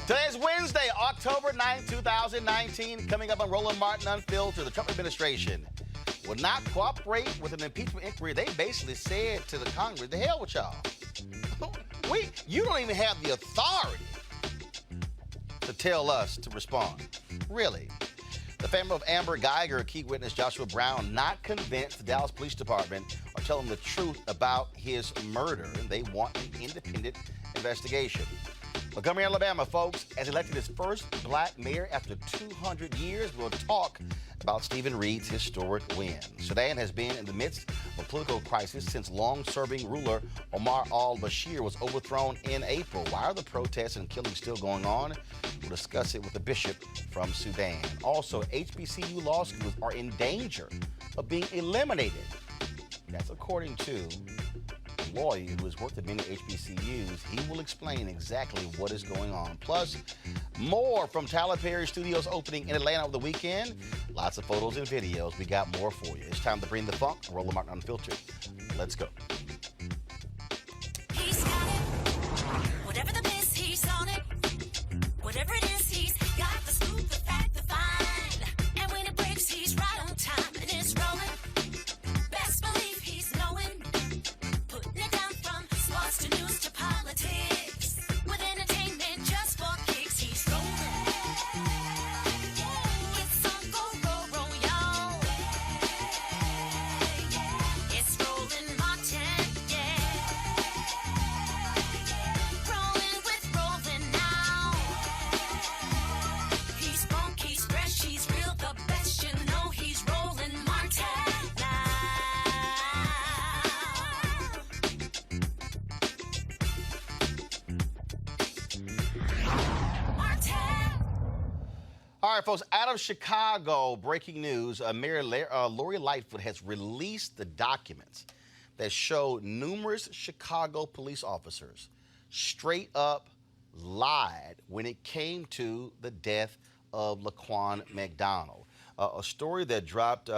Today is Wednesday, October 9, 2019. Coming up on Roland Martin Unfiltered, the Trump administration will not cooperate with an impeachment inquiry. They basically said to the Congress, the hell with y'all. You don't even have the authority to tell us to respond. Really? The family of Amber Geiger, key witness Joshua Brown, not convinced the Dallas Police Department are telling the truth about his murder, and they want an independent investigation. Montgomery, Alabama, folks, has elected its first black mayor after 200 years. We'll talk about Stephen Reed's historic win. Sudan has been in the midst of a political crisis since long-serving ruler Omar al-Bashir was overthrown in April. Why are the protests and killings still going on? We'll discuss it with the bishop from Sudan. Also, HBCU Law Schools are in danger of being eliminated. That's according to a lawyer who has worked at many HBCUs. He will explain exactly what is going on. Plus, more from Tyler Perry Studios opening in Atlanta over the weekend. Lots of photos and videos. We got more for you. It's time to bring the funk. Roland Martin Unfiltered. Let's go. He's got it. Whatever the piss, he's on it. Whatever it is, he's got the scoop, the fact, the find. And when it breaks, he's right on time and it's rolling. Best believe he's knowing. Putting it down from sports to news to politics. With entertainment just for kicks, he's rolling. It's on go, y'all. It's Roland Martin, yeah. Rolling with Roland now. He's funk, he's fresh, he's real, the best, you know he's Roland Martin now. Martin. All right, folks, out of Chicago, breaking news, Mayor Lori Lightfoot has released the documents that show numerous Chicago police officers straight up lied when it came to the death of Laquan McDonald. A story that dropped,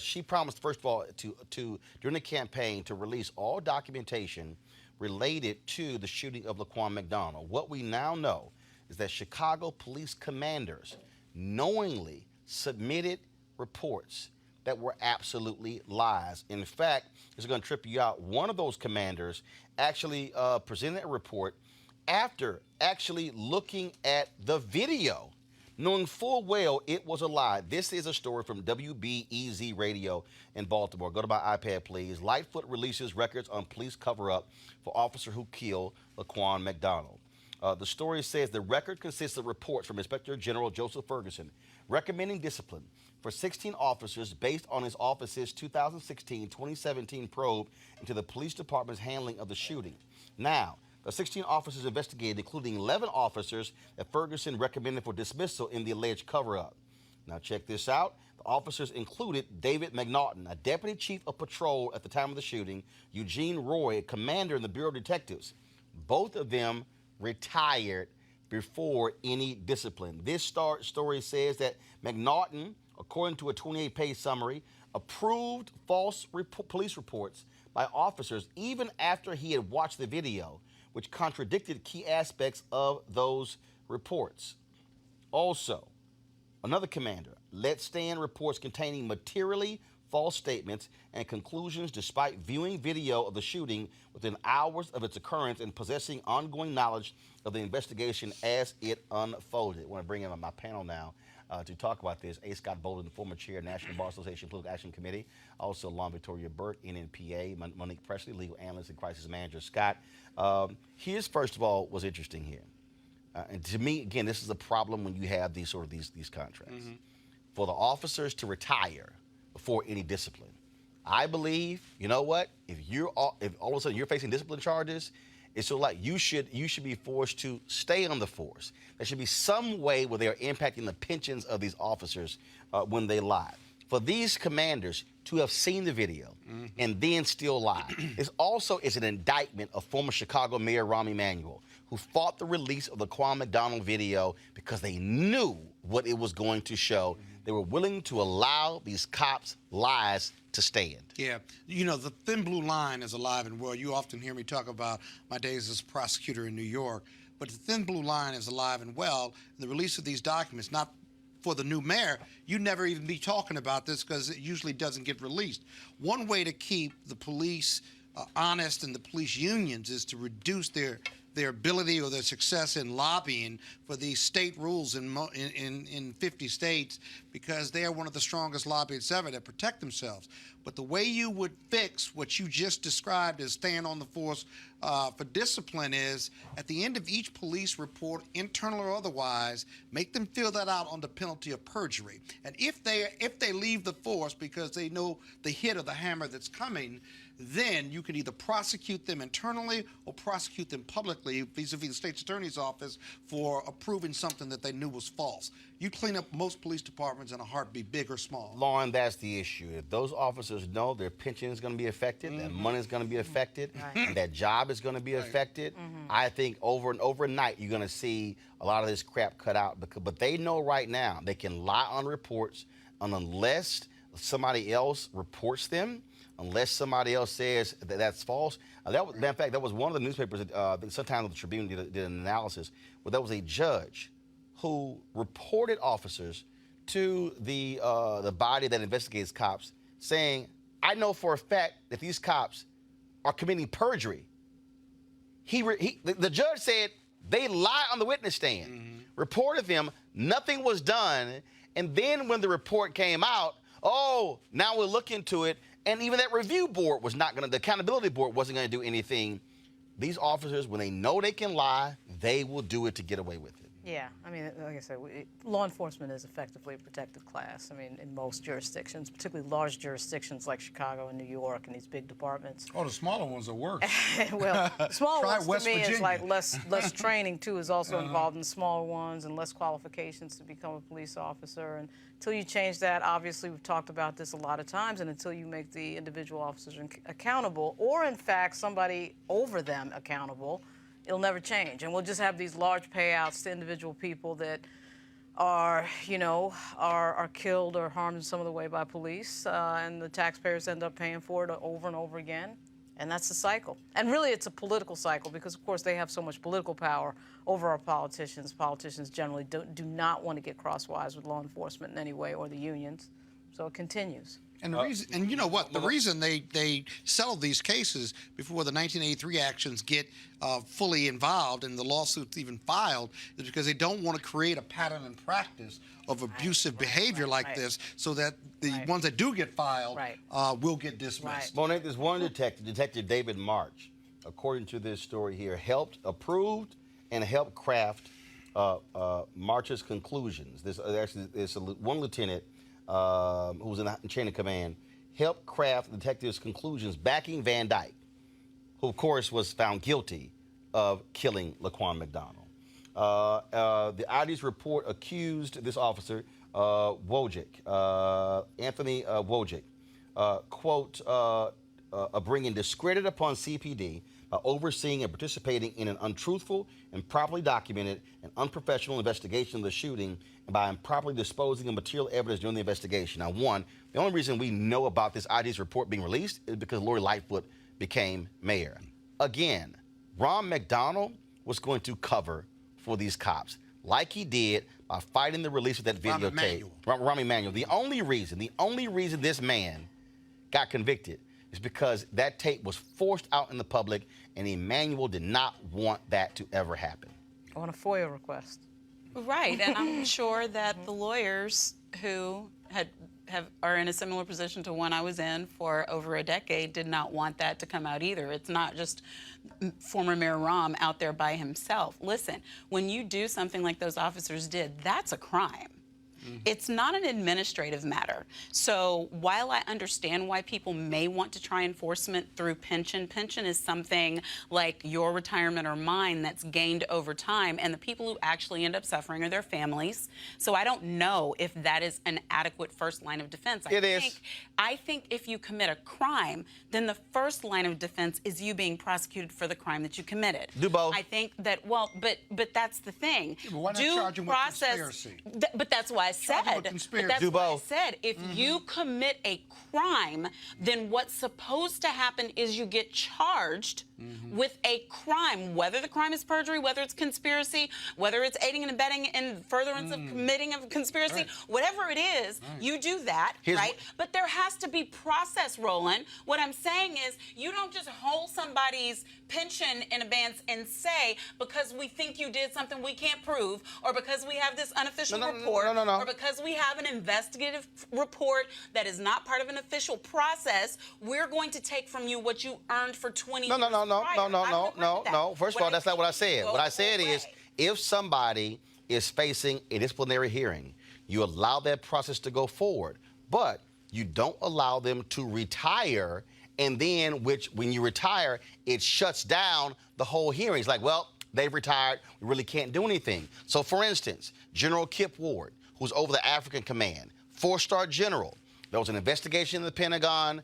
she promised, first of all, to during the campaign to release all documentation related to the shooting of Laquan McDonald. What we now know is that Chicago police commanders knowingly submitted reports that were absolutely lies. In fact, this is going to trip you out. One of those commanders actually presented a report after actually looking at the video, knowing full well it was a lie. This is a story from WBEZ Radio in Baltimore. Go to my iPad, please. Lightfoot releases records on police cover-up for officer who killed Laquan McDonald. The story says the record consists of reports from Inspector General Joseph Ferguson recommending discipline for 16 officers based on his office's 2016-2017 probe into the police department's handling of the shooting. Now, the 16 officers investigated, including 11 officers that Ferguson recommended for dismissal in the alleged cover-up. Now, check this out. The officers included David McNaughton, a deputy chief of patrol at the time of the shooting, Eugene Roy, a commander in the Bureau of Detectives. Both of them retired before any discipline. This story says that McNaughton, according to a 28-page summary, approved false police reports by officers even after he had watched the video, which contradicted key aspects of those reports. Also, another commander let stand reports containing materially false statements and conclusions despite viewing video of the shooting within hours of its occurrence and possessing ongoing knowledge of the investigation as it unfolded. I want to bring in my panel now to talk about this. A. Scott Bolden, former chair of National Bar Association Political Action Committee. Also, Lon Victoria Burt, NNPA. Monique Presley, legal analyst and crisis manager. Scott, here's first of all what's interesting here. And to me, again, this is a problem when you have these contracts. Mm-hmm. For the officers to retire before any discipline. I believe, you know what? If all of a sudden you're facing discipline charges, it's sort of like you should be forced to stay on the force. There should be some way where they are impacting the pensions of these officers when they lie. For these commanders to have seen the video and then still lie, is an indictment of former Chicago Mayor Rahm Emanuel, who fought the release of the Laquan McDonald video because they knew what it was going to show. They were willing to allow these cops' lies to stand. Yeah. You know, the thin blue line is alive and well. You often hear me talk about my days as a prosecutor in New York. But the thin blue line is alive and well. The release of these documents, not for the new mayor, you'd never even be talking about this because it usually doesn't get released. One way to keep the police honest and the police unions is to reduce their ability or their success in lobbying for these state rules in 50 states, because they are one of the strongest lobbyists ever that protect themselves. But the way you would fix what you just described as stand on the force for discipline is, at the end of each police report, internal or otherwise, make them fill that out on the penalty of perjury. And if they leave the force because they know the hit of the hammer that's coming, then you can either prosecute them internally or prosecute them publicly vis-a-vis the state's attorney's office for approving something that they knew was false. You clean up most police departments in a heartbeat, big or small. Lauren, that's the issue. If those officers know their pension is going to be affected, their money is going to be affected, and their job is going to be affected, I think overnight you're going to see a lot of this crap cut out. But they know right now they can lie on reports, and unless somebody else reports them, unless somebody else says that that's false. In fact, that was one of the newspapers, sometimes the Tribune did an analysis, where there was a judge who reported officers to the body that investigates cops, saying, I know for a fact that these cops are committing perjury. The judge said they lie on the witness stand, reported them, nothing was done, and then when the report came out, oh, now we'll look into it. And even that review board was not going to, the accountability board wasn't going to do anything. These officers, when they know they can lie, they will do it to get away with it. Yeah, I mean, like I said, law enforcement is effectively a protected class. I mean, in most jurisdictions, particularly large jurisdictions like Chicago and New York and these big departments. Oh, the smaller ones are worse. Well, small Try ones West to me is Virginia. like less training too is also involved in smaller ones, and less qualifications to become a police officer. And until you change that, obviously we've talked about this a lot of times, and until you make the individual officers accountable, or in fact somebody over them accountable, it'll never change. And we'll just have these large payouts to individual people that are killed or harmed in some other way by police, and the taxpayers end up paying for it over and over again. And that's the cycle. And really, it's a political cycle because, of course, they have so much political power over our politicians. Politicians generally do not want to get crosswise with law enforcement in any way, or the unions. So it continues. And the reason, and you know what, the reason they settled these cases before the 1983 actions get fully involved and the lawsuits even filed is because they don't want to create a pattern and practice of abusive behavior like this, so that the ones that do get filed will get dismissed. Monet, there's one Detective David March, according to this story here, approved and helped craft March's conclusions. There's one lieutenant who was in the chain of command, helped craft the detective's conclusions backing Van Dyke, who, of course, was found guilty of killing Laquan McDonald. The ID's report accused this officer, Wojcik, Anthony Wojcik, quote, of bringing discredit upon CPD by overseeing and participating in an untruthful, improperly documented, and unprofessional investigation of the shooting, and by improperly disposing of material evidence during the investigation. Now, the only reason we know about this ID's report being released is because Lori Lightfoot became mayor. Again, Ron McDonald was going to cover for these cops, like he did by fighting the release of that videotape. Rahm Emanuel. The only reason this man got convicted is because that tape was forced out in the public, and Emanuel did not want that to ever happen. On a FOIA request. Right, and I'm sure that the lawyers who are in a similar position to one I was in for over a decade did not want that to come out either. It's not just former Mayor Rahm out there by himself. Listen, when you do something like those officers did, that's a crime. It's not an administrative matter. So while I understand why people may want to try enforcement through pension is something like your retirement or mine that's gained over time, and the people who actually end up suffering are their families. So I don't know if that is an adequate first line of defense. I think if you commit a crime, then the first line of defense is you being prosecuted for the crime that you committed. Do both. I think that, well, but that's the thing. Yeah, but why not charge him with conspiracy? But that's why I said. Charge him with But conspiracy. that's Do what I both. said. If you commit a crime, then what's supposed to happen is you get charged with a crime, whether the crime is perjury, whether it's conspiracy, whether it's aiding and abetting in furtherance of committing a conspiracy, whatever it is, you do that, right? But there has to be process, Roland. What I'm saying is you don't just hold somebody's pension in advance and say, because we think you did something we can't prove, or because we have this unofficial report, or because we have an investigative report that is not part of an official process, we're going to take from you what you earned for 20 years prior. No. First of all, that's not what I said. What I said is, if somebody is facing a disciplinary hearing, you allow that process to go forward, but you don't allow them to retire, and then when you retire, it shuts down the whole hearing. It's like, well, they've retired, we really can't do anything. So, for instance, General Kip Ward, who's over the African Command, 4-star general. There was an investigation in the Pentagon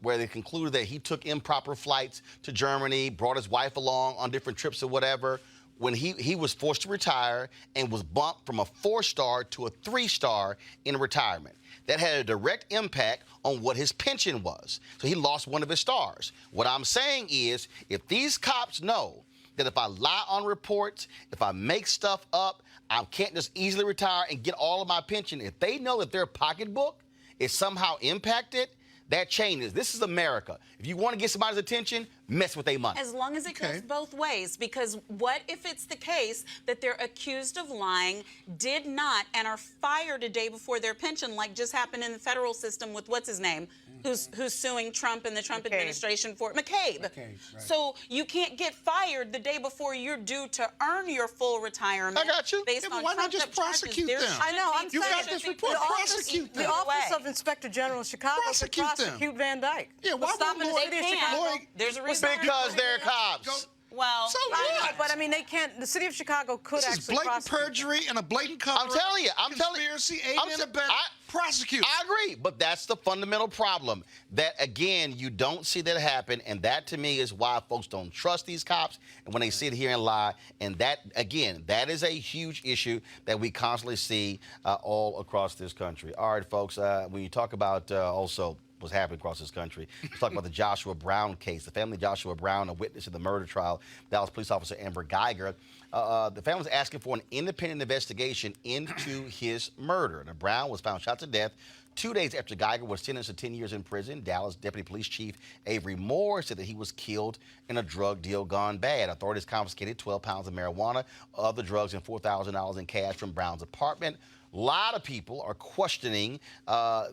where they concluded that he took improper flights to Germany, brought his wife along on different trips or whatever. When he was forced to retire and was bumped from a 4-star to a 3-star in retirement. That had a direct impact on what his pension was. So he lost one of his stars. What I'm saying is, if these cops know that if I lie on reports, if I make stuff up, I can't just easily retire and get all of my pension. If they know that their pocketbook is somehow impacted, that changes. This is America. If you want to get somebody's attention, mess with their money. As long as it goes both ways, because what if it's the case that they're accused of lying, did not, and are fired a day before their pension, like just happened in the federal system with what's his name, who's suing Trump and the Trump administration for McCabe. Right. So you can't get fired the day before you're due to earn your full retirement. I got you. Based Yeah, but on why not trumped just up charges. prosecute There them? should I know, be- I'm You saying got this report, prosecute them. The Office of Inspector General in Chicago could Prosecute them. prosecute Van Dyke. Yeah, why What's stopping won't the Lloyd- city of They can. Chicago? There's a reason. Because they're cops. Well, So I know, what? but I mean, they can't. The city of Chicago could This is actually blatant prosecute. perjury and a blatant cover. I'm telling you. Conspiracy, aiding and abetting. Prosecute. I agree, but that's the fundamental problem. That, again, you don't see that happen, and that, to me, is why folks don't trust these cops and when they sit here and lie. And that, again, that is a huge issue that we constantly see all across this country. All right, folks, when you talk about also what's happening across this country, let's talk about the Joshua Brown case. The family of Joshua Brown, a witness in the murder trial, Dallas police officer Amber Geiger. The family's asking for an independent investigation into his murder. Now, Brown was found shot to death 2 days after Geiger was sentenced to 10 years in prison. Dallas Deputy Police Chief Avery Moore said that he was killed in a drug deal gone bad. Authorities confiscated 12 pounds of marijuana, other drugs, and $4,000 in cash from Brown's apartment. A lot of people are questioning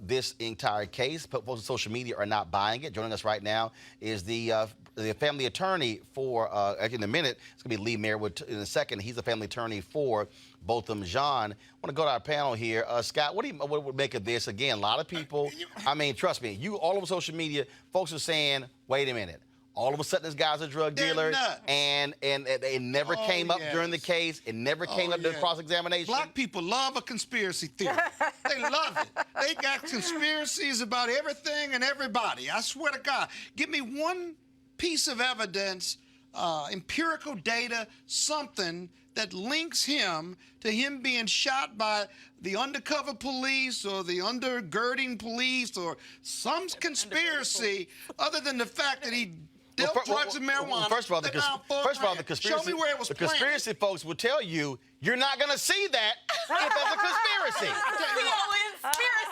this entire case. Folks on social media are not buying it. Joining us right now is the family attorney for, actually in a minute, it's going to be Lee Merriwood in a second. He's the family attorney for both of them. John, I want to go to our panel here. Scott, what would make of this? Again, a lot of people, I mean, trust me, all over social media, folks are saying, wait a minute. All of a sudden, this guy's a drug dealer, and it never came up during the case. It never came up during cross-examination. Black people love a conspiracy theory. They love it. They got conspiracies about everything and everybody. I swear to God. Give me one piece of evidence, empirical data, something that links him to him being shot by the undercover police or the undergirding police or some conspiracy other than the fact that he dealt drugs and marijuana. First of all, the conspiracy, show me where it was the conspiracy folks will tell you you're not going to see that if there's a conspiracy.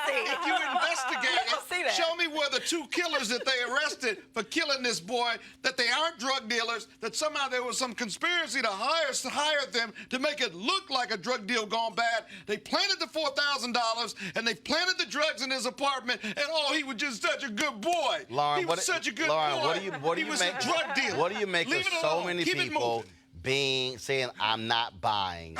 If you investigate it, show me where the two killers that they arrested for killing this boy, that they aren't drug dealers, that somehow there was some conspiracy to hire them to make it look like a drug deal gone bad. They planted the $4,000 and they planted the drugs in his apartment, and he was just such a good boy. Lauren, he was such a good boy. What do he you was make? a drug dealer. What do you make of so many Keep it people moving. saying I'm not buying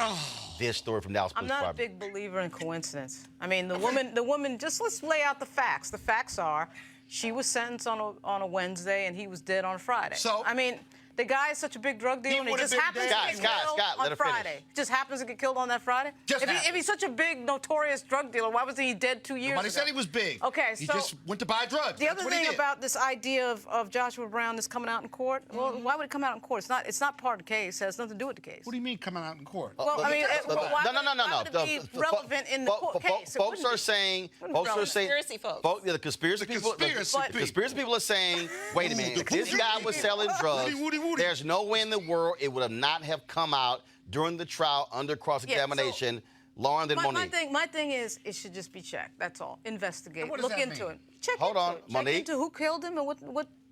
this story from Dallas Police I'm not a Department? big believer in coincidence. I mean, the woman. Just let's lay out the facts. The facts are, she was sentenced on a Wednesday and he was dead on a Friday. So? I mean, The guy is such a big drug dealer, and he would've just been happens dead. to get killed Scott, let on her finish. Friday. Just happens to get killed on that Friday? Just If happens. he's such a big, notorious drug dealer, why wasn't he dead 2 years Nobody ago? said he was big. Okay, he so just went to buy drugs. the That's other what he thing did. about this idea of Joshua Brown that's coming out in court, well, why would it come out in court? It's not part of the case. It has nothing to do with the case. What do you mean coming out in court? Well, I mean, why No. would it be relevant in the court case? It Folks wouldn't are be. saying, Wouldn't be Conspiracy folks. the conspiracy people, conspiracy the conspiracy people are saying, wait a minute, if this guy was selling drugs, Woody. there's no way in the world it would have not have come out during the trial under cross-examination. Lauren, then Monique. My thing is, it should just be checked. That's all. Investigate. And what does Look that into mean? it. Check Hold into on, it. Check Monique. into who killed him and what.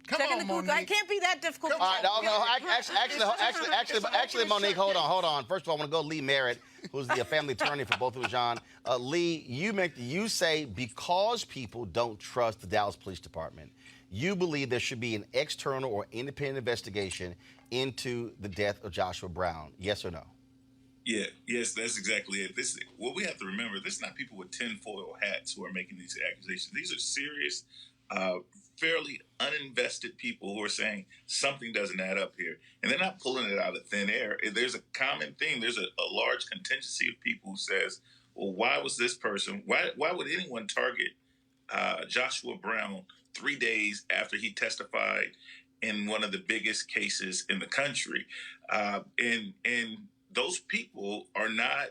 Come check on, into who. Monique. It can't be that difficult. All right, actually, Monique, hold on. First of all, I want to go to Lee Merritt, who's the family attorney for both of us, John. Lee, you say because people don't trust the Dallas Police Department, you believe there should be an external or independent investigation into the death of Joshua Brown. Yes or no? Yes, that's exactly it. What we have to remember, this is not people with tinfoil hats who are making these accusations. These are serious, fairly uninvested people who are saying something doesn't add up here. And they're not pulling it out of thin air. There's a common theme. There's a large contingency of people who says, well, why was this person, why would anyone target Joshua Brown 3 days after he testified in one of the biggest cases in the country? And those people are not,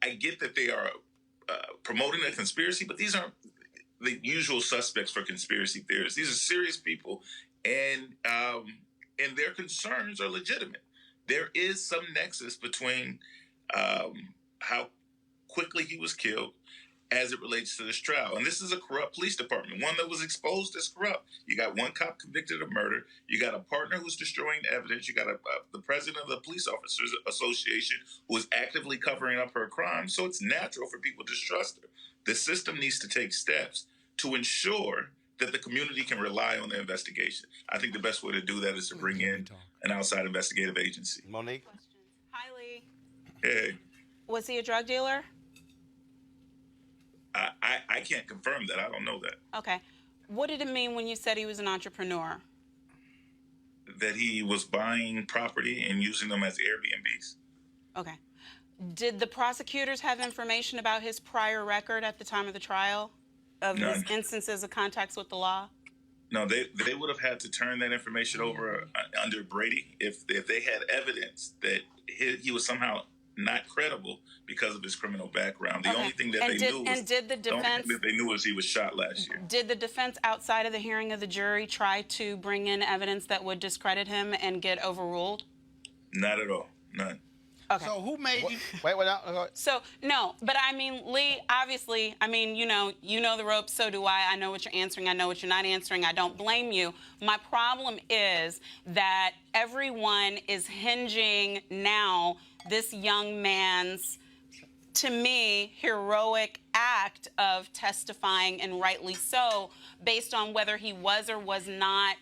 I get that they are promoting a conspiracy, but these aren't the usual suspects for conspiracy theorists. These are serious people, and their concerns are legitimate. There is some nexus between how quickly he was killed as it relates to this trial. And this is a corrupt police department, one that was exposed as corrupt. You got one cop convicted of murder. You got a partner who's destroying evidence. You got the president of the Police Officers Association who is actively covering up her crime. So it's natural for people to distrust her. The system needs to take steps to ensure that the community can rely on the investigation. I think the best way to do that is to bring in an outside investigative agency. Monique? Hi, Lee. Hey, Was he a drug dealer? I can't confirm that. I don't know that. Okay. What did it mean when you said he was an entrepreneur? That he was buying property and using them as Airbnbs. Okay. Did the prosecutors have information about his prior record at the time of the trial of his None. instances of contacts with the law? No, they would have had to turn that information over under Brady if they had evidence that he was somehow not credible because of his criminal background. The Okay. only thing that And they did- knew and was did the the only thing defense- that they knew was he was shot last year. Did the defense, outside of the hearing of the jury, try to bring in evidence that would discredit him and get overruled? Not at all. None. Okay. So who made you? Wait, no. So, no, but I mean, Lee, obviously, I mean, you know the ropes, so do I. I know what you're answering. I know what you're not answering. I don't blame you. My problem is that everyone is hinging now this young man's, to me, heroic act of testifying, and rightly so, based on whether he was or was not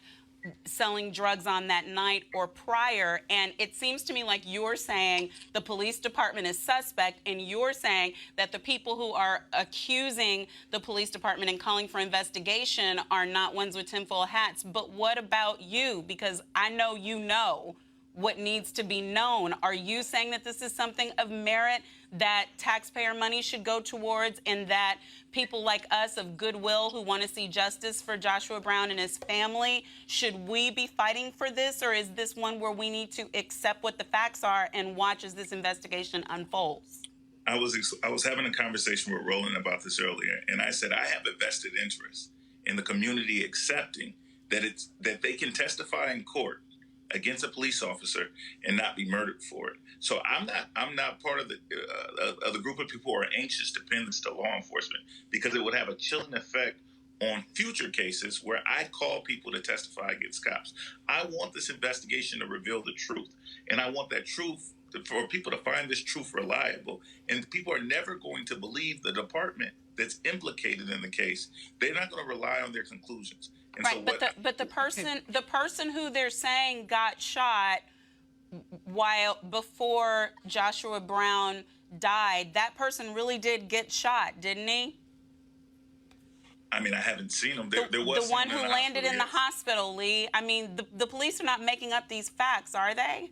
selling drugs on that night or prior. And it seems to me like you're saying the police department is suspect, and you're saying that the people who are accusing the police department and calling for investigation are not ones with tinfoil hats. But what about you? Because I know you know what needs to be known. Are you saying that this is something of merit that taxpayer money should go towards, and that people like us of goodwill who want to see justice for Joshua Brown and his family, should we be fighting for this, or is this one where we need to accept what the facts are and watch as this investigation unfolds? I was having a conversation with Roland about this earlier, and I said I have a vested interest in the community accepting that they can testify in court against a police officer and not be murdered for it. So I'm not part of the group of people who are anxious to pin this to law enforcement, because it would have a chilling effect on future cases where I call people to testify against cops. I want this investigation to reveal the truth, and I want that truth for people to find this truth reliable. And people are never going to believe the department that's implicated in the case. They're not going to rely on their conclusions. And Right, but the person who they're saying got shot before Joshua Brown died, that person really did get shot, didn't he? I mean, I haven't seen him. There was the one who someone landed in the yes. hospital, Lee. I mean, the police are not making up these facts, are they?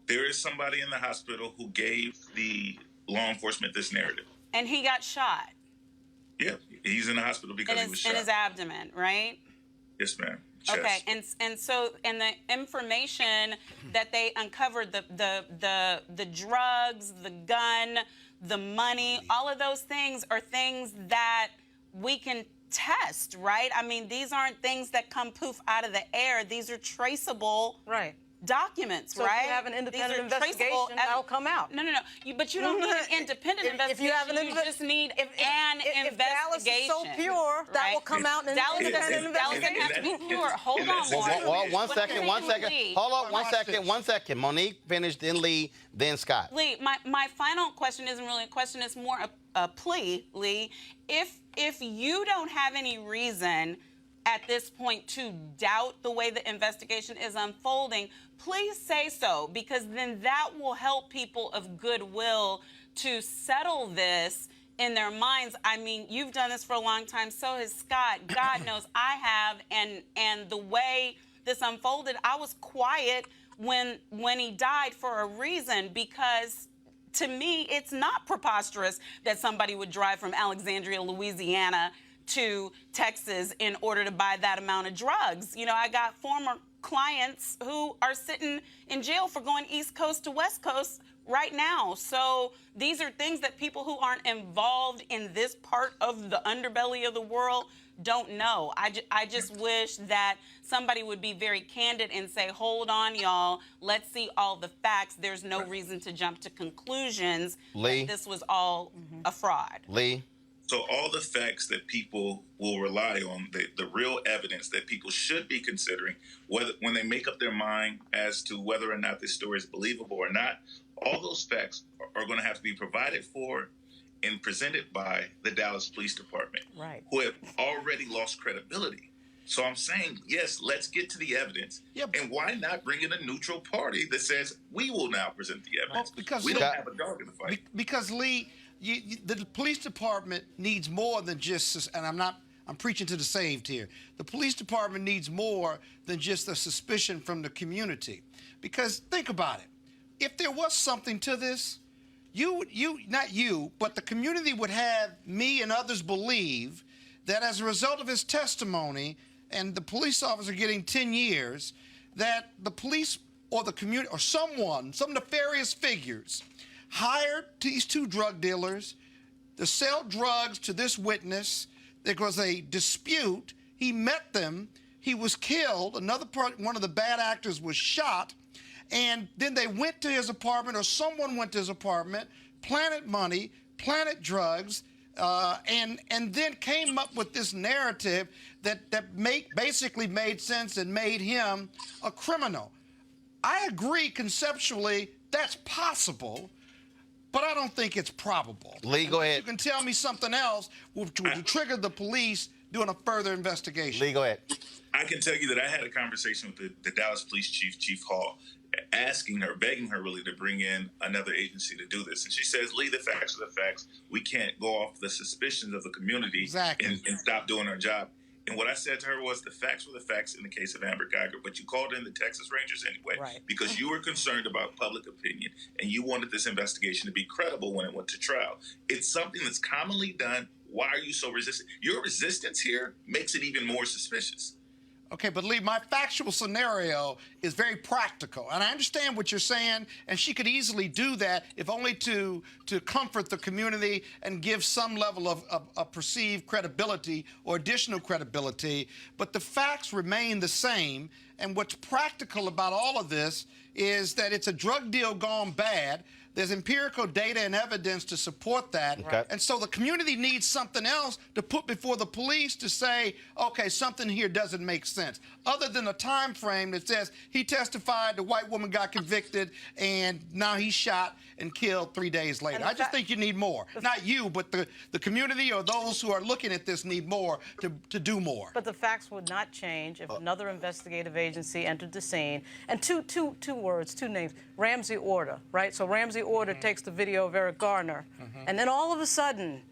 There is somebody in the hospital who gave the law enforcement this narrative. And he got shot Yeah, he's in the hospital because he was shot. in his abdomen, right? Yes, ma'am. Chest. Okay, and so the information that they uncovered, the drugs, the gun, the money, all of those things are things that we can test, right? I mean, these aren't things that come poof out of the air. These are traceable Right. documents, So right? if you have an independent These are traceable investigation, that'll come out. No. But you don't need an independent If you investigation. have an You just need an if Dallas is investigation. so pure, that right? will come out in an Dallas independent doesn't investigation. have to be pure. Hold and on, that's Mark. exactly Well, it. one What I'm second, one saying, second. Lee. Hold on, Watch this. one second. Monique finished, then Lee, then Scott. Lee, my final question isn't really a question. It's more a plea, Lee. If you don't have any reason at this point to doubt the way the investigation is unfolding, please say so, because then that will help people of goodwill to settle this in their minds. I mean, you've done this for a long time, so has Scott. God knows I have, and the way this unfolded, I was quiet when he died for a reason, because to me, it's not preposterous that somebody would drive from Alexandria, Louisiana to Texas in order to buy that amount of drugs. You know, I got former clients who are sitting in jail for going East Coast to West Coast right now. So these are things that people who aren't involved in this part of the underbelly of the world don't know. I just wish that somebody would be very candid and say, hold on, y'all, let's see all the facts. There's no reason to jump to conclusions Lee? that this was all a fraud. Lee? So all the facts that people will rely on, the real evidence that people should be considering, whether when they make up their mind as to whether or not this story is believable or not, all those facts are going to have to be provided for and presented by the Dallas Police Department, Right. who have already lost credibility. So I'm saying, yes, let's get to the evidence. Yep. And why not bring in a neutral party that says, we will now present the evidence? Well, because we Lee- don't have a dog in the fight. Because Lee, the police department needs more than just, and I'm preaching to the saved here. The police department needs more than just a suspicion from the community. Because think about it. If there was something to this, not you, but the community would have me and others believe that as a result of his testimony and the police officer getting 10 years, that the police or the community or someone, some nefarious figures, hired these two drug dealers to sell drugs to this witness. There was a dispute. He met them. He was killed. One of the bad actors was shot. And then they went to his apartment, or someone went to his apartment, planted money, planted drugs, and then came up with this narrative that basically made sense and made him a criminal. I agree conceptually that's possible, but I don't think it's probable. Lee, go ahead. You can tell me something else which would trigger the police doing a further investigation. Lee, go ahead. I can tell you that I had a conversation with the Dallas Police Chief, Chief Hall, asking her, begging her really to bring in another agency to do this. And she says, Lee, the facts are the facts. We can't go off the suspicions of the community Exactly. and stop doing our job. And what I said to her was the facts were the facts in the case of Amber Geiger, but you called in the Texas Rangers anyway, Right. because you were concerned about public opinion and you wanted this investigation to be credible when it went to trial. It's something that's commonly done. Why are you so resistant? Your resistance here makes it even more suspicious. Okay, but Lee, my factual scenario is very practical, and I understand what you're saying, and she could easily do that if only to comfort the community and give some level of perceived credibility or additional credibility, but the facts remain the same, and what's practical about all of this is that it's a drug deal gone bad. There's empirical data and evidence to support that. Okay. And so the community needs something else to put before the police to say, okay, something here doesn't make sense. Other than a time frame that says he testified, the white woman got convicted, and now he's shot and killed 3 days later. I just think you need more. Not you, but the community or those who are looking at this need more to do more. But the facts would not change if another investigative agency entered the scene. And two names, Ramsey Order, right? So Ramsey Order takes the video of Eric Garner, and then all of a sudden,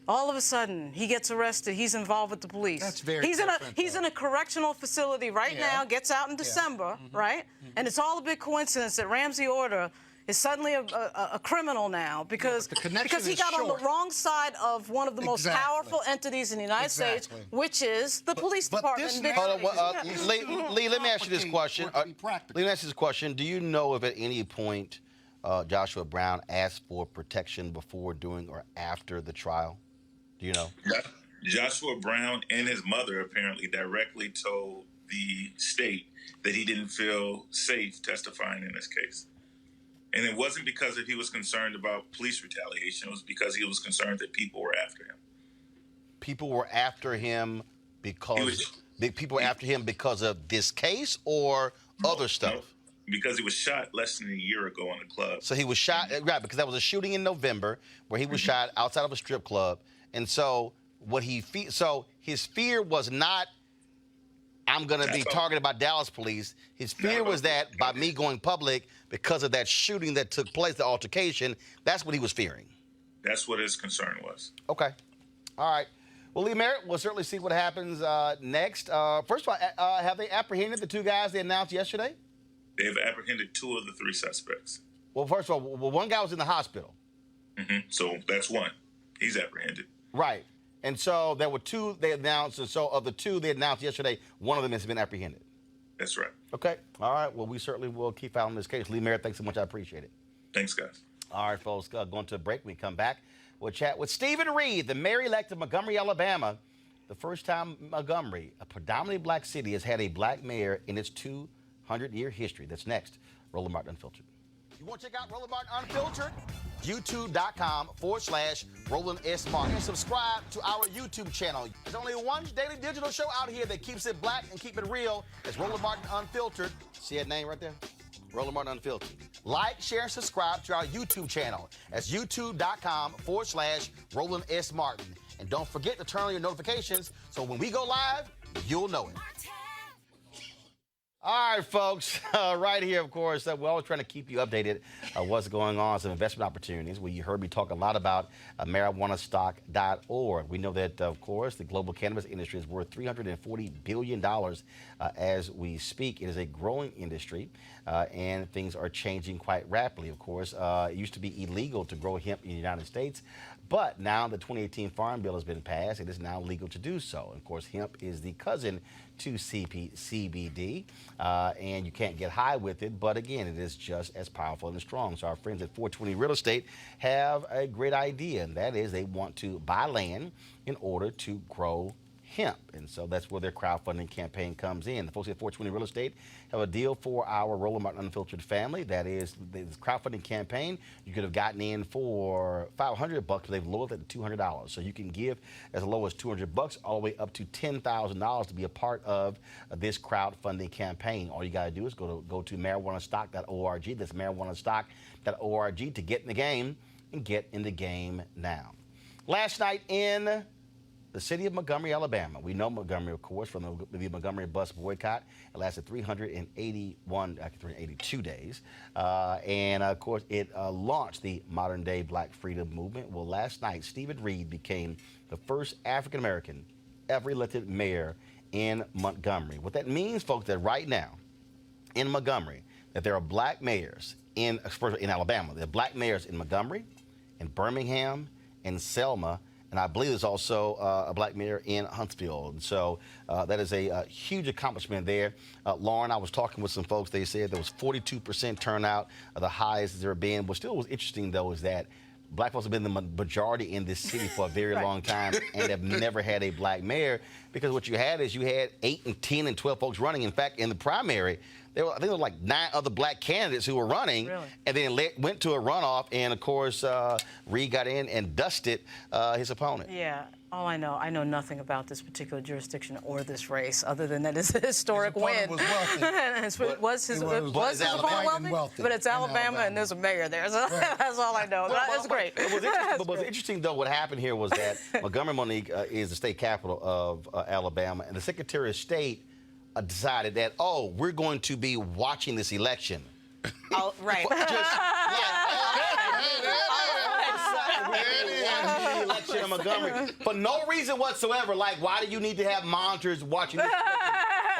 All of a sudden, he gets arrested. He's involved with the police. That's very he's different, He's in a correctional facility right now, gets out in December, right? And it's all a big coincidence that Ramsey Order is suddenly a criminal now because he got on the wrong side of one of the most powerful entities in the United States, which is the police department. Lee, let me ask you this question. Let me ask you this question. Do you know if at any point Joshua Brown asked for protection before, during, or after the trial? Do you know? Joshua Brown and his mother apparently directly told the state that he didn't feel safe testifying in this case. And it wasn't because he was concerned about police retaliation. It was because he was concerned that people were after him. People were after him because of this case or other stuff? No, because he was shot less than a year ago in a club. So he was shot, right, because that was a shooting in November where he was shot outside of a strip club. And so his fear was not, I'm going to be targeted by Dallas police. His fear was that by me going public, because of that shooting that took place, the altercation, that's what he was fearing. That's what his concern was. Okay. All right. Well, Lee Merritt, we'll certainly see what happens next. First of all, have they apprehended the two guys they announced yesterday? They've apprehended 2 of the 3 suspects. Well, first of all, one guy was in the hospital. So that's one. He's apprehended. Right. And so there were 2 they announced, and so of the 2 they announced yesterday, one of them has been apprehended. That's right. Okay. All right. Well, we certainly will keep out on this case. Lee Merritt, thanks so much. I appreciate it. Thanks, guys. All right, folks. Going to a break. When we come back, we'll chat with Stephen Reed, the mayor-elect of Montgomery, Alabama. The first time Montgomery, a predominantly black city, has had a black mayor in its 200-year history. That's next. Roland Martin Unfiltered. You want to check out Roland Martin Unfiltered? YouTube.com/Roland S. Martin. And subscribe to our YouTube channel. There's only one daily digital show out here that keeps it black and keep it real. It's Roland Martin Unfiltered. See that name right there? Roland Martin Unfiltered. Like, share, and subscribe to our YouTube channel. That's youtube.com/Roland S. Martin. And don't forget to turn on your notifications so when we go live, you'll know it. All right, folks, right here, of course, we're always trying to keep you updated what's going on, some investment opportunities. Well, you heard me talk a lot about marijuanastock.org. We know that, of course, the global cannabis industry is worth $340 billion as we speak. It is a growing industry, and things are changing quite rapidly, of course. It used to be illegal to grow hemp in the United States, but now the 2018 Farm Bill has been passed. It is now legal to do so. Of course, hemp is the cousin to CBD, and you can't get high with it, but again, it is just as powerful and strong. So our friends at 420 Real Estate have a great idea, and that is they want to buy land in order to grow hemp, and so that's where their crowdfunding campaign comes in. The folks at 420 Real Estate have a deal for our Roland Martin Unfiltered family. That is the crowdfunding campaign. You could have gotten in for $500, but they've lowered it to $200. So you can give as low as $200 all the way up to $10,000 to be a part of this crowdfunding campaign. All you got to do is go to marijuanastock.org. That's marijuanastock.org to get in the game and get in the game now. Last night in the city of Montgomery, Alabama. We know Montgomery, of course, from the Montgomery bus boycott. It lasted 382 days. And, of course, it launched the modern-day Black Freedom Movement. Well, last night, Stephen Reed became the first African-American ever elected mayor in Montgomery. What that means, folks, that right now in Montgomery, that there are black mayors in Alabama. There are black mayors in Montgomery, in Birmingham, in Selma, and I believe there's also a black mayor in Huntsville. And so that is a huge accomplishment there. Lauren, I was talking with some folks. They said there was 42% turnout, the highest there been. What still was interesting, though, is that black folks have been the majority in this city for a very long time and have never had a black mayor, because what you had is you had 8 and 10 and 12 folks running. In fact, in the primary, I think there were like 9 other black candidates who were running, and then went to a runoff, and of course, Reed got in and dusted his opponent. Yeah. All I know nothing about this particular jurisdiction or this race, other than that it's a historic win. Was wealthy. Was his opponent wealthy? But it's Alabama, and there's a mayor there. So that's all I know. That's great. What's interesting, though, what happened here was that Montgomery, Monique, is the state capital of Alabama, and the Secretary of State decided that, we're going to be watching this election. Oh, right. The election of in Montgomery for no reason whatsoever. Like, why do you need to have monitors watching this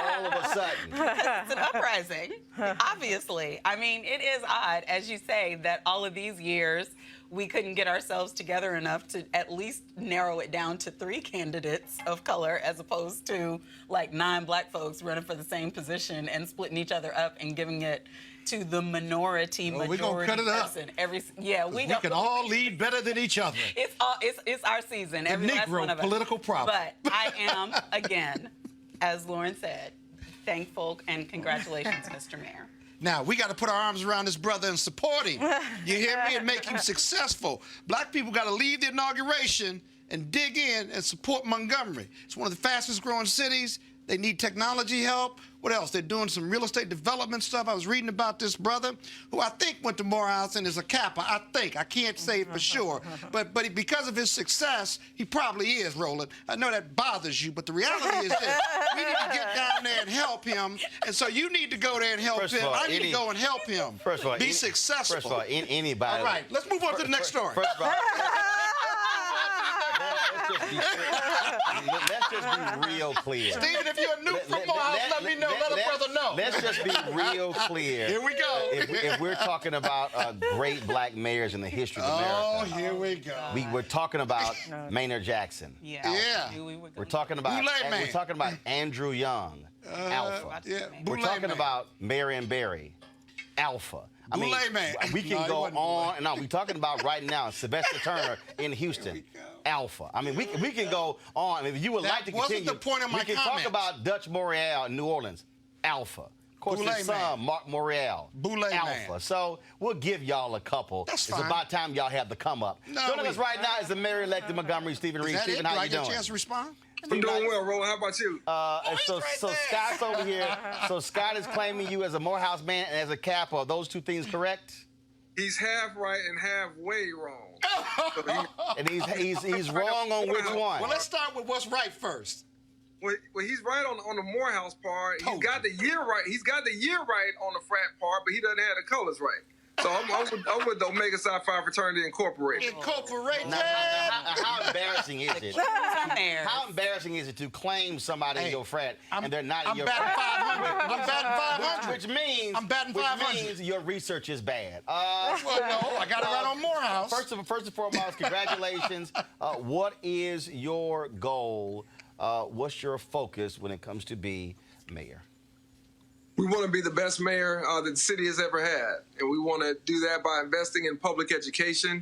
all of a sudden? It's an uprising, obviously. I mean, it is odd, as you say, that all of these years we couldn't get ourselves together enough to at least narrow it down to 3 candidates of color as opposed to like 9 black folks running for the same position and splitting each other up and giving it to the majority we're gonna cut it up. person. We can all lead better than each other. It's our season. Every last Negro one of us. political problem. But I am, again, as Lauren said, thankful and congratulations, Mr. Mayor. Now, we got to put our arms around this brother and support him. You hear me? And make him successful. Black people got to leave the inauguration and dig in and support Montgomery. It's one of the fastest growing cities. They need technology help. What else? They're doing some real estate development stuff. I was reading about this brother who I think went to Morehouse and is a Kappa. I think. I can't say it for sure. But because of his success, he probably is, Roland. I know that bothers you, but the reality is this. We need to get down there and help him. And so you need to go there and help him. I need to go and help him. First of all, be successful. First of all, anybody. All right, let's move on to the next story. First of all, let's just be real clear. Stephen, if you're new from Morehouse, let me know. Let a brother know. Let's just be real clear. Here we go. If we're talking about great black mayors in the history of America. Oh, here we go. We're talking about Maynard Jackson. Yeah. We're talking about Andrew Young, Alpha. Yeah. We're talking about Marion Barry, Alpha. I mean, Man. we can go on and on. We're talking about right now Sylvester Turner in Houston, Alpha. I mean, we can go on. If you would like to continue, wasn't the point of my we can comments. talk about Dutch Morial in New Orleans, Alpha. Of course, his son, Mark Morial, Alpha. Man. So we'll give y'all a couple. That's it's fine. about time y'all have the come up. Joining us right now is the mayor-elect of Montgomery, Stephen Reed. Stephen, how you doing? Do I get a chance to respond? I'm doing well, Roland. How about you? So Scott's over here. So Scott is claiming you as a Morehouse man and as a Kappa. Are those two things correct? He's half right and half way wrong. And he's wrong on which one? Well, let's start with what's right first. Well, he's right on the Morehouse part. He's got the year right. He's got the year right on the frat part, but he doesn't have the colors right. So I'm with the Omega Psi Phi Fraternity Incorporated. Now, how embarrassing is it? How embarrassing is it to claim somebody in your frat and they're not in your frat? I'm batting 500. Which means I'm batting 500. Which means your research is bad. Well, no, I got it right on Morehouse. First and foremost, congratulations. What is your goal? What's your focus when it comes to be mayor? We want to be the best mayor that the city has ever had. And we want to do that by investing in public education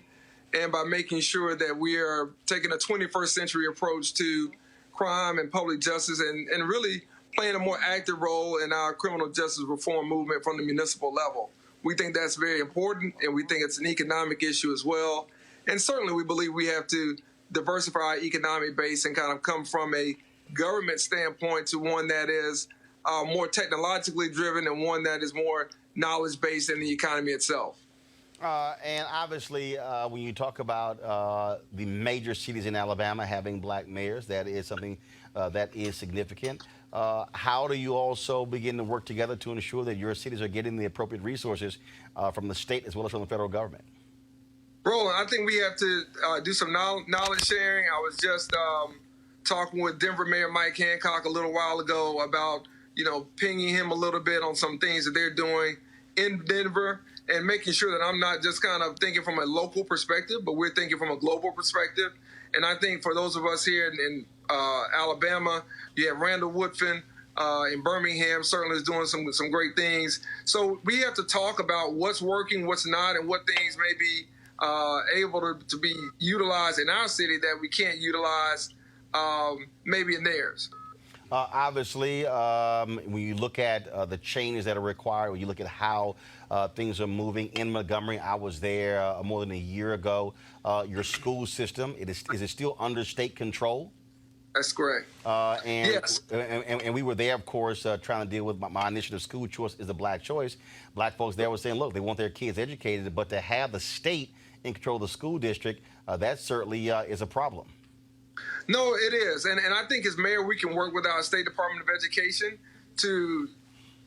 and by making sure that we are taking a 21st century approach to crime and public justice and really playing a more active role in our criminal justice reform movement from the municipal level. We think that's very important, and we think it's an economic issue as well. And certainly we believe we have to diversify our economic base and kind of come from a government standpoint to one that is more technologically driven and one that is more knowledge-based in the economy itself. And obviously, when you talk about the major cities in Alabama having black mayors, that is something that is significant. How do you also begin to work together to ensure that your cities are getting the appropriate resources from the state as well as from the federal government? Roland, I think we have to do some knowledge sharing. I was just talking with Denver Mayor Mike Hancock a little while ago about pinging him a little bit on some things that they're doing in Denver and making sure that I'm not just kind of thinking from a local perspective, but we're thinking from a global perspective. And I think for those of us here in Alabama, you have Randall Woodfin in Birmingham certainly is doing some great things. So we have to talk about what's working, what's not, and what things may be able to be utilized in our city that we can't utilize maybe in theirs. Obviously, when you look at the changes that are required, when you look at how things are moving in Montgomery, I was there more than a year ago. Your school system, is it still under state control? That's correct. Yes. And we were there, of course, trying to deal with my initiative, School Choice is the Black Choice. Black folks there were saying, look, they want their kids educated, but to have the state in control of the school district, that certainly is a problem. No, it is. And I think as mayor, we can work with our State Department of Education to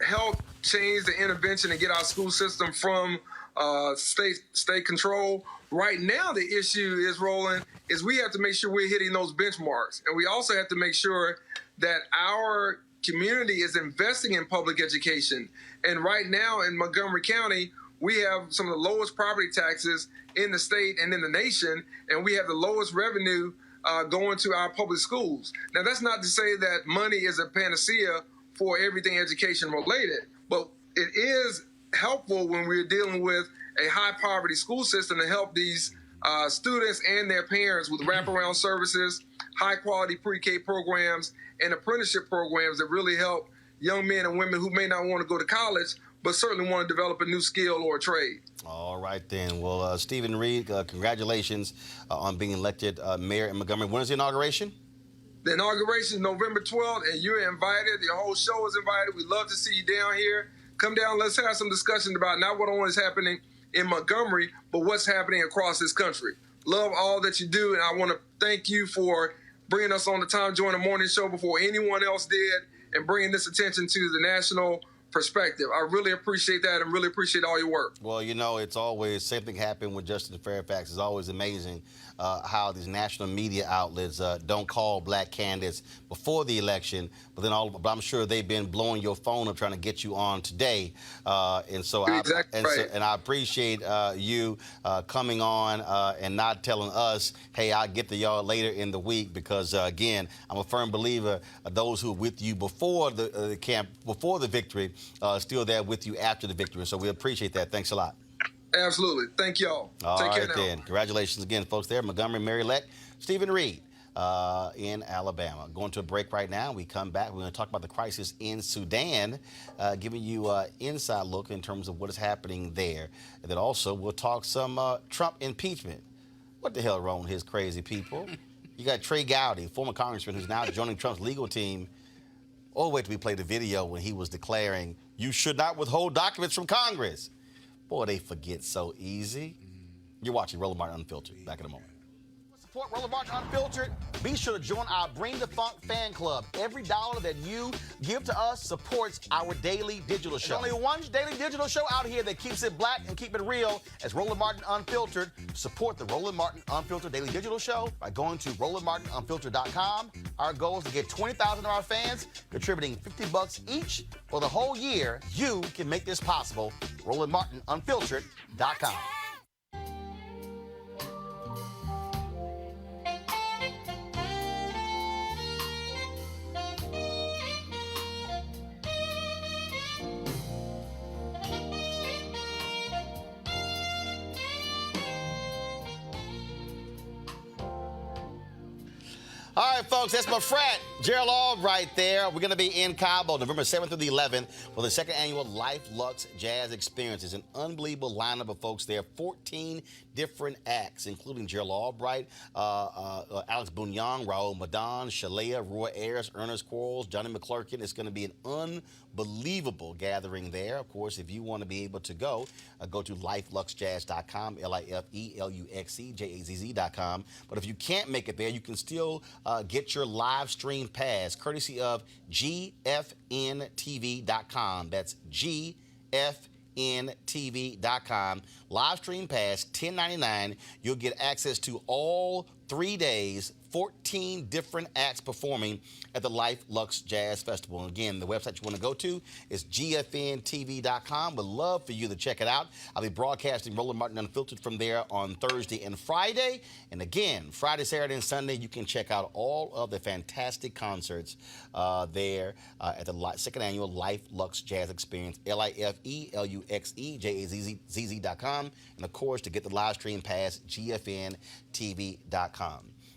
help change the intervention and get our school system from state control. Right now, the issue is, Roland, is we have to make sure we're hitting those benchmarks. And we also have to make sure that our community is investing in public education. And right now in Montgomery County, we have some of the lowest property taxes in the state and in the nation, and we have the lowest revenue going to our public schools. Now, that's not to say that money is a panacea for everything education related, but it is helpful when we're dealing with a high poverty school system to help these students and their parents with wraparound services, high quality pre-K programs, and apprenticeship programs that really help young men and women who may not want to go to college, but certainly want to develop a new skill or a trade. All right, then. Well, Stephen Reed, congratulations on being elected mayor in Montgomery. When is the inauguration? The inauguration is November 12th, and you're invited. The whole show is invited. We'd love to see you down here. Come down. Let's have some discussion about not what only is happening in Montgomery, but what's happening across this country. Love all that you do, and I want to thank you for bringing us on the Tom Joyner Morning Show before anyone else did and bringing this attention to the national perspective. I really appreciate that and really appreciate all your work. Well, you know, it's always, same thing happened with Justin Fairfax. It's always amazing how these national media outlets don't call black candidates before the election, but I'm sure they've been blowing your phone up trying to get you on today. And so I appreciate you coming on and not telling us, hey, I'll get to y'all later in the week, because again, I'm a firm believer those who are with you before the camp, before the victory, still there with you after the victory. So we appreciate that. Thanks a lot. Absolutely. Thank y'all. Take care now. Then. Congratulations again, folks, there. Montgomery Mayor-elect Stephen Reed in Alabama. Going to a break right now. We come back. We're going to talk about the crisis in Sudan, giving you an inside look in terms of what is happening there. And then also we'll talk some Trump impeachment. What the hell wrong with his crazy people? You got Trey Gowdy, former congressman who's now joining Trump's legal team. Oh, wait till we play the video when he was declaring, you should not withhold documents from Congress. Boy, they forget so easy. You're watching Roland Martin Unfiltered. Back in a moment. Support Roland Martin Unfiltered. Be sure to join our Bring the Funk fan club. Every dollar that you give to us supports our daily digital show. There's only one daily digital show out here that keeps it black and keep it real as Roland Martin Unfiltered. Support the Roland Martin Unfiltered daily digital show by going to RolandMartinUnfiltered.com. Our goal is to get 20,000 of our fans contributing $50 each for the whole year. You can make this possible. RolandMartinUnfiltered.com. All right, folks, that's my frat, Gerald right there. We're going to be in Cabo November 7th through the 11th for the second annual Luxe Jazz Experience. It's an unbelievable lineup of folks there, 14 different acts, including Gerald Albright, Alex Bunyan, Raul Madan, Shalea, Roy Ayers, Ernest Quarles, Johnny McClurkin. It's going to be an unbelievable gathering there. Of course, if you want to be able to go to lifeluxejazz.com, LIFELUXEJAZZ.com. But if you can't make it there, you can still get your live stream pass, courtesy of GFNTV.com. That's GFNTV.com. Live stream pass, $10.99. You'll get access to all 3 days, 14 different acts performing at the Luxe Jazz Festival. And again, the website you want to go to is gfntv.com. Would love for you to check it out. I'll be broadcasting Roland Martin Unfiltered from there on Thursday and Friday. And again, Friday, Saturday, and Sunday, you can check out all of the fantastic concerts there at the second annual Luxe Jazz Experience, LIFELUXEJAZZ.com. And of course, to get the live stream pass, gfntv.com.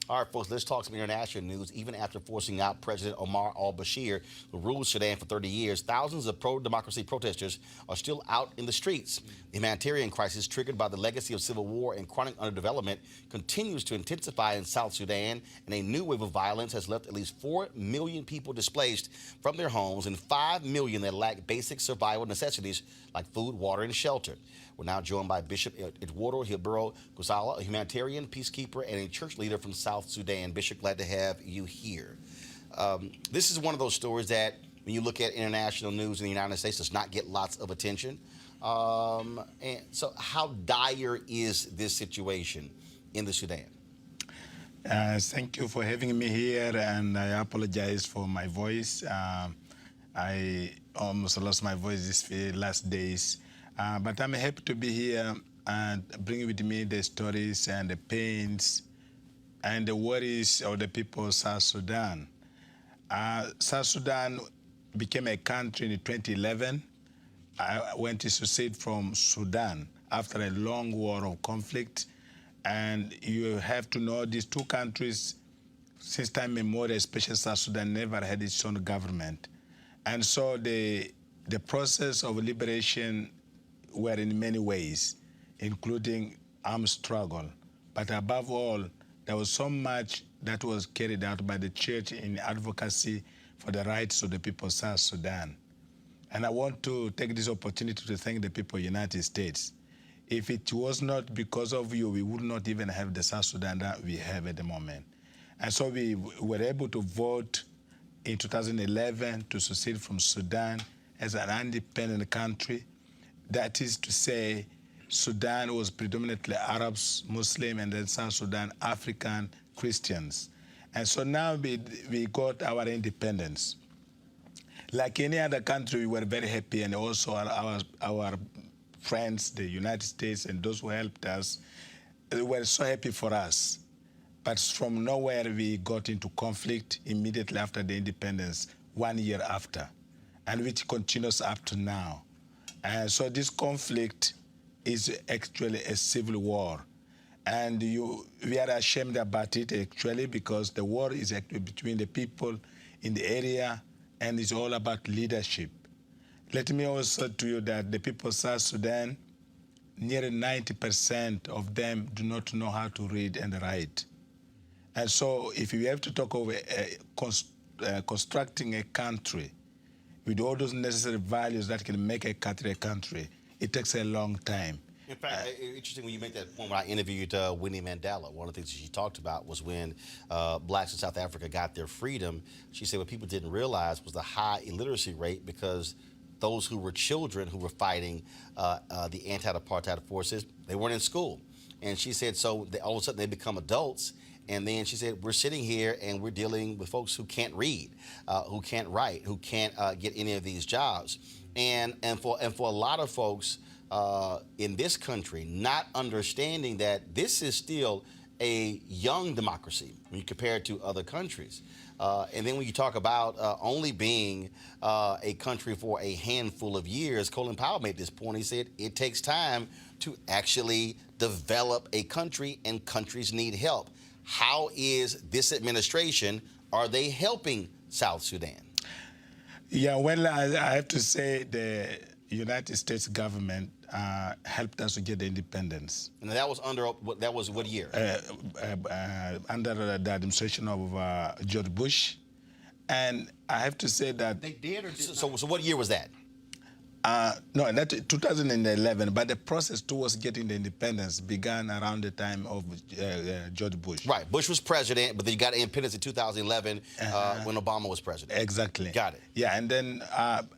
All right, folks, let's talk some international news. Even after forcing out President Omar al-Bashir, who ruled Sudan for 30 years, thousands of pro-democracy protesters are still out in the streets. The humanitarian crisis triggered by the legacy of civil war and chronic underdevelopment continues to intensify in South Sudan, and a new wave of violence has left at least 4 million people displaced from their homes and 5 million that lack basic survival necessities like food, water, and shelter. We're now joined by Bishop Eduardo Hilbero Gusala, a humanitarian, peacekeeper, and a church leader from South Sudan. Bishop, glad to have you here. This is one of those stories that when you look at international news in the United States, does not get lots of attention. And so how dire is this situation in the Sudan? Thank you for having me here, and I apologize for my voice. I almost lost my voice these last days, but I'm happy to be here and bring with me the stories and the pains and the worries of the people of South Sudan. South Sudan became a country in 2011. I went to secede from Sudan after a long war of conflict. And you have to know these two countries, since time immemorial, especially South Sudan, never had its own government. And so the process of liberation were in many ways, including armed struggle. But above all, there was so much that was carried out by the church in advocacy for the rights of the people of South Sudan. And I want to take this opportunity to thank the people of the United States. If it was not because of you, we would not even have the South Sudan that we have at the moment. And so we were able to vote in 2011 to secede from Sudan as an independent country. That is to say, Sudan was predominantly Arabs, Muslim, and then South Sudan, African Christians. And so now we got our independence. Like any other country, we were very happy, and also our friends, the United States, and those who helped us, were so happy for us. But from nowhere, we got into conflict immediately after the independence, 1 year after, and which continues up to now. And so this conflict is actually a civil war. And we are ashamed about it, actually, because the war is actually between the people in the area, and it's all about leadership. Let me also tell you that the people of South Sudan, nearly 90% of them do not know how to read and write. And so if we have to talk over constructing a country with all those necessary values that can make a country, it takes a long time. In fact, interesting when you make that point. When I interviewed Winnie Mandela, one of the things she talked about was when blacks in South Africa got their freedom. She said what people didn't realize was the high illiteracy rate, because those who were children who were fighting the anti-apartheid forces, they weren't in school. And she said, so all of a sudden they become adults. And then she said, we're sitting here and we're dealing with folks who can't read, who can't write, who can't get any of these jobs. And for a lot of folks in this country, not understanding that this is still a young democracy when you compare it to other countries. And then when you talk about only being a country for a handful of years, Colin Powell made this point. He said it takes time to actually develop a country, and countries need help. How is this administration, are they helping South Sudan? Yeah, well, I have to say the United States government helped us to get the independence. And that was under, that was what year? Under the administration of George Bush. And I have to say that... They did or did So what year was that? No, that 2011, but the process towards getting the independence began around the time of George Bush. Right, Bush was president, but then you got independence in 2011 when Obama was president. Exactly. Got it. Yeah, and then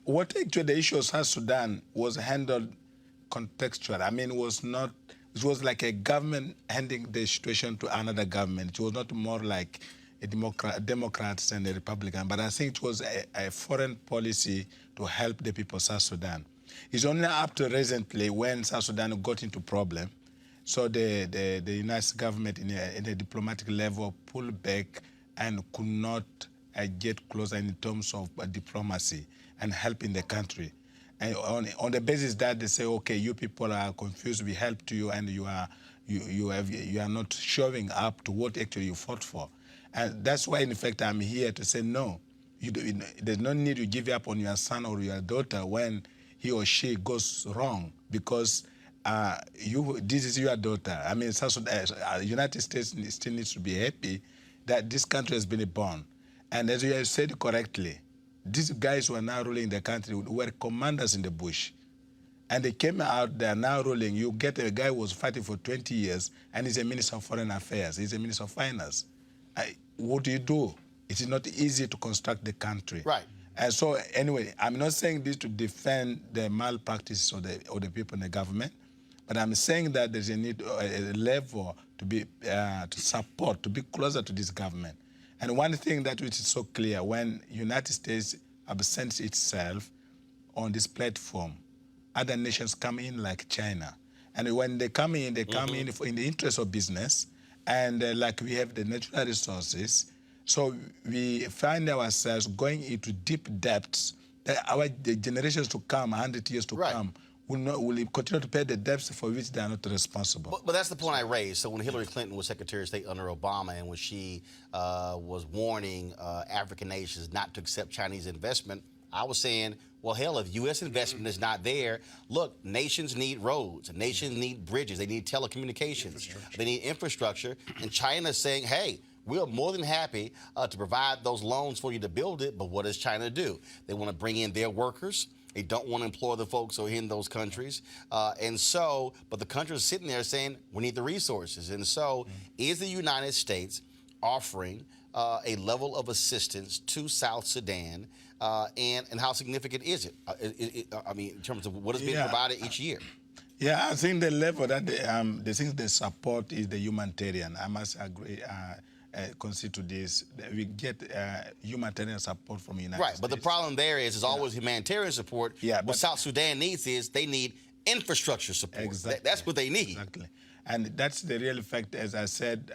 what actually the issue of South Sudan was handled contextual. I mean, it was like a government handing the situation to another government. It was not more like a Democrats and a Republican, but I think it was a foreign policy to help the people of South Sudan. It's only up to recently when South Sudan got into problem, so the United States government in a diplomatic level pulled back and could not get closer in terms of diplomacy and helping the country. And on the basis that they say, okay, you people are confused, we helped you, and you are not showing up to what actually you fought for. And that's why, in fact, I'm here to say no. There's no need to give up on your son or your daughter when he or she goes wrong, because this is your daughter. I mean, United States still needs to be happy that this country has been born. And as you have said correctly, these guys who are now ruling the country were commanders in the bush. And they came out, they are now ruling. You get a guy who was fighting for 20 years, and he's a minister of foreign affairs, he's a minister of finance. What do you do? It is not easy to construct the country. Right. And so anyway, I'm not saying this to defend the malpractice of the people in the government, but I'm saying that there's a need, a level to be to support, to be closer to this government. And one thing that which is so clear, when United States absents itself on this platform, other nations come in like China. And when they come in, they come in in the interest of business. And like we have the natural resources, so we find ourselves going into deep debts that the generations to come, 100 years to come, will continue to pay the debts for which they are not responsible. But that's the point I raised. So when Hillary Clinton was Secretary of State under Obama, and when she was warning African nations not to accept Chinese investment, I was saying, well, hell, if U.S. investment is not there, look, nations need roads, nations need bridges, they need telecommunications, they need infrastructure, and China's saying, hey, we're more than happy to provide those loans for you to build it, but what does China do? They want to bring in their workers. They don't want to employ the folks who are in those countries. But the countries are sitting there saying, we need the resources. And so is the United States offering a level of assistance to South Sudan, and how significant is it? I mean, in terms of what is being provided each year? Yeah, I think the level that the things they support is the humanitarian. I must agree, concede to this. We get humanitarian support from the United States. Right, but the problem there is always humanitarian support. Yeah, what South Sudan needs is they need infrastructure support. Exactly. That's what they need. Exactly. And that's the real fact, as I said,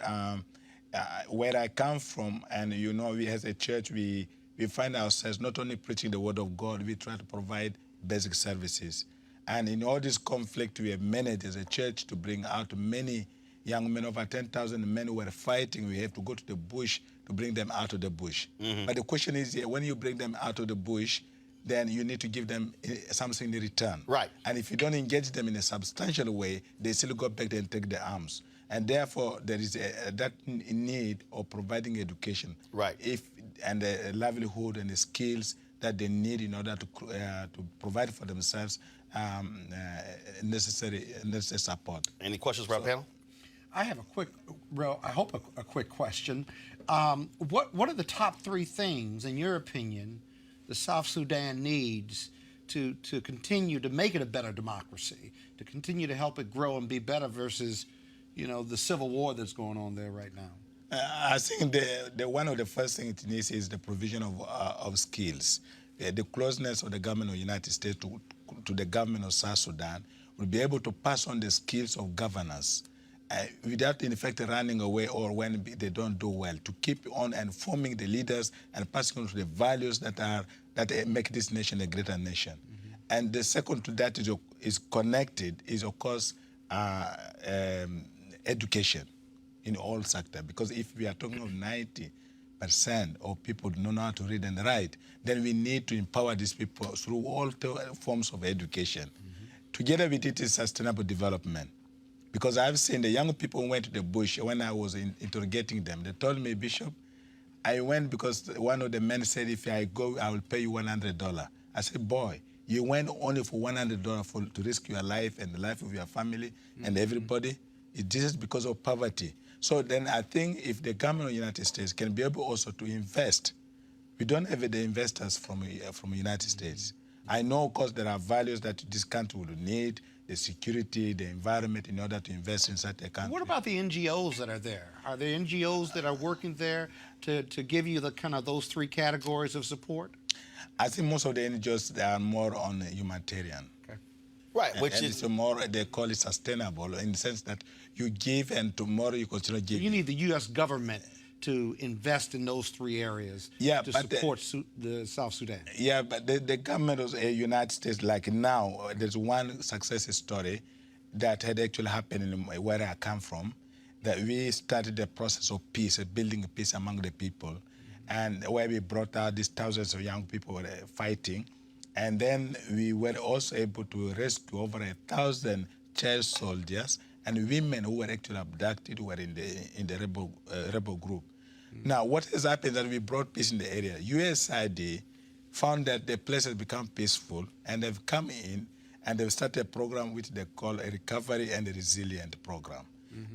where I come from, and you know, we as a church, we find ourselves not only preaching the word of God, we try to provide basic services. And in all this conflict, we have managed as a church to bring out many young men, over 10,000 men who were fighting. We have to go to the bush to bring them out of the bush. But the question is, when you bring them out of the bush, then you need to give them something in return. Right. And if you don't engage them in a substantial way, they still go back there and take the arms. And therefore, there is that need of providing education. Right. And the livelihood and the skills that they need in order to provide for themselves necessary support. Any questions for our panel? I have a quick question. What are the top 3 things, in your opinion, the South Sudan needs to continue to make it a better democracy, to continue to help it grow and be better versus, you know, the civil war that's going on there right now? I think the one of the first things it needs is the provision of skills. The closeness of the government of the United States to the government of South Sudan will be able to pass on the skills of governance without, in effect, running away or when they don't do well, to keep on informing the leaders and passing on to the values that make this nation a greater nation. And the second to that is connected is, of course, education in all sectors. Because if we are talking of 90% of people do not know how to read and write, then we need to empower these people through all forms of education. Together with it is sustainable development. Because I've seen the young people who went to the bush, when I was interrogating them, they told me, Bishop, I went because one of the men said, if I go, I will pay you $100. I said, boy, you went only for $100 to risk your life and the life of your family and everybody. This is because of poverty. So then I think if the government of the United States can be able also to invest, we don't have the investors from the United States. I know, of course, there are values that this country will need, the security, the environment, in order to invest in such a country. What about the NGOs that are there? Are there NGOs that are working there to give you the kind of those 3 categories of support? I think most of the NGOs, they are more on humanitarian. Okay. Right, which and is it's more, they call it sustainable, in the sense that you give and tomorrow you continue giving. You need the U.S. government to invest in those 3 areas to support the South Sudan. Yeah, but the government of the United States, like now, there's one success story that had actually happened in where I come from, that we started the process of peace, building peace among the people, and where we brought out these thousands of young people fighting, and then we were also able to rescue over 1,000 child soldiers and women who were actually abducted, who were in the rebel group. Now, what has happened is that we brought peace in the area. USAID found that the place has become peaceful, and they've come in and they've started a program which they call a recovery and a resilient program.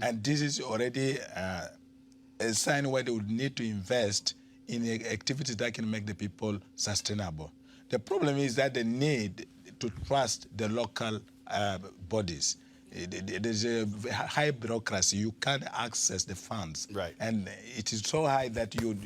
And this is already a sign where they would need to invest in activities that can make the people sustainable. The problem is that they need to trust the local bodies. There's a high bureaucracy. You can't access the funds. Right. And it is so high that you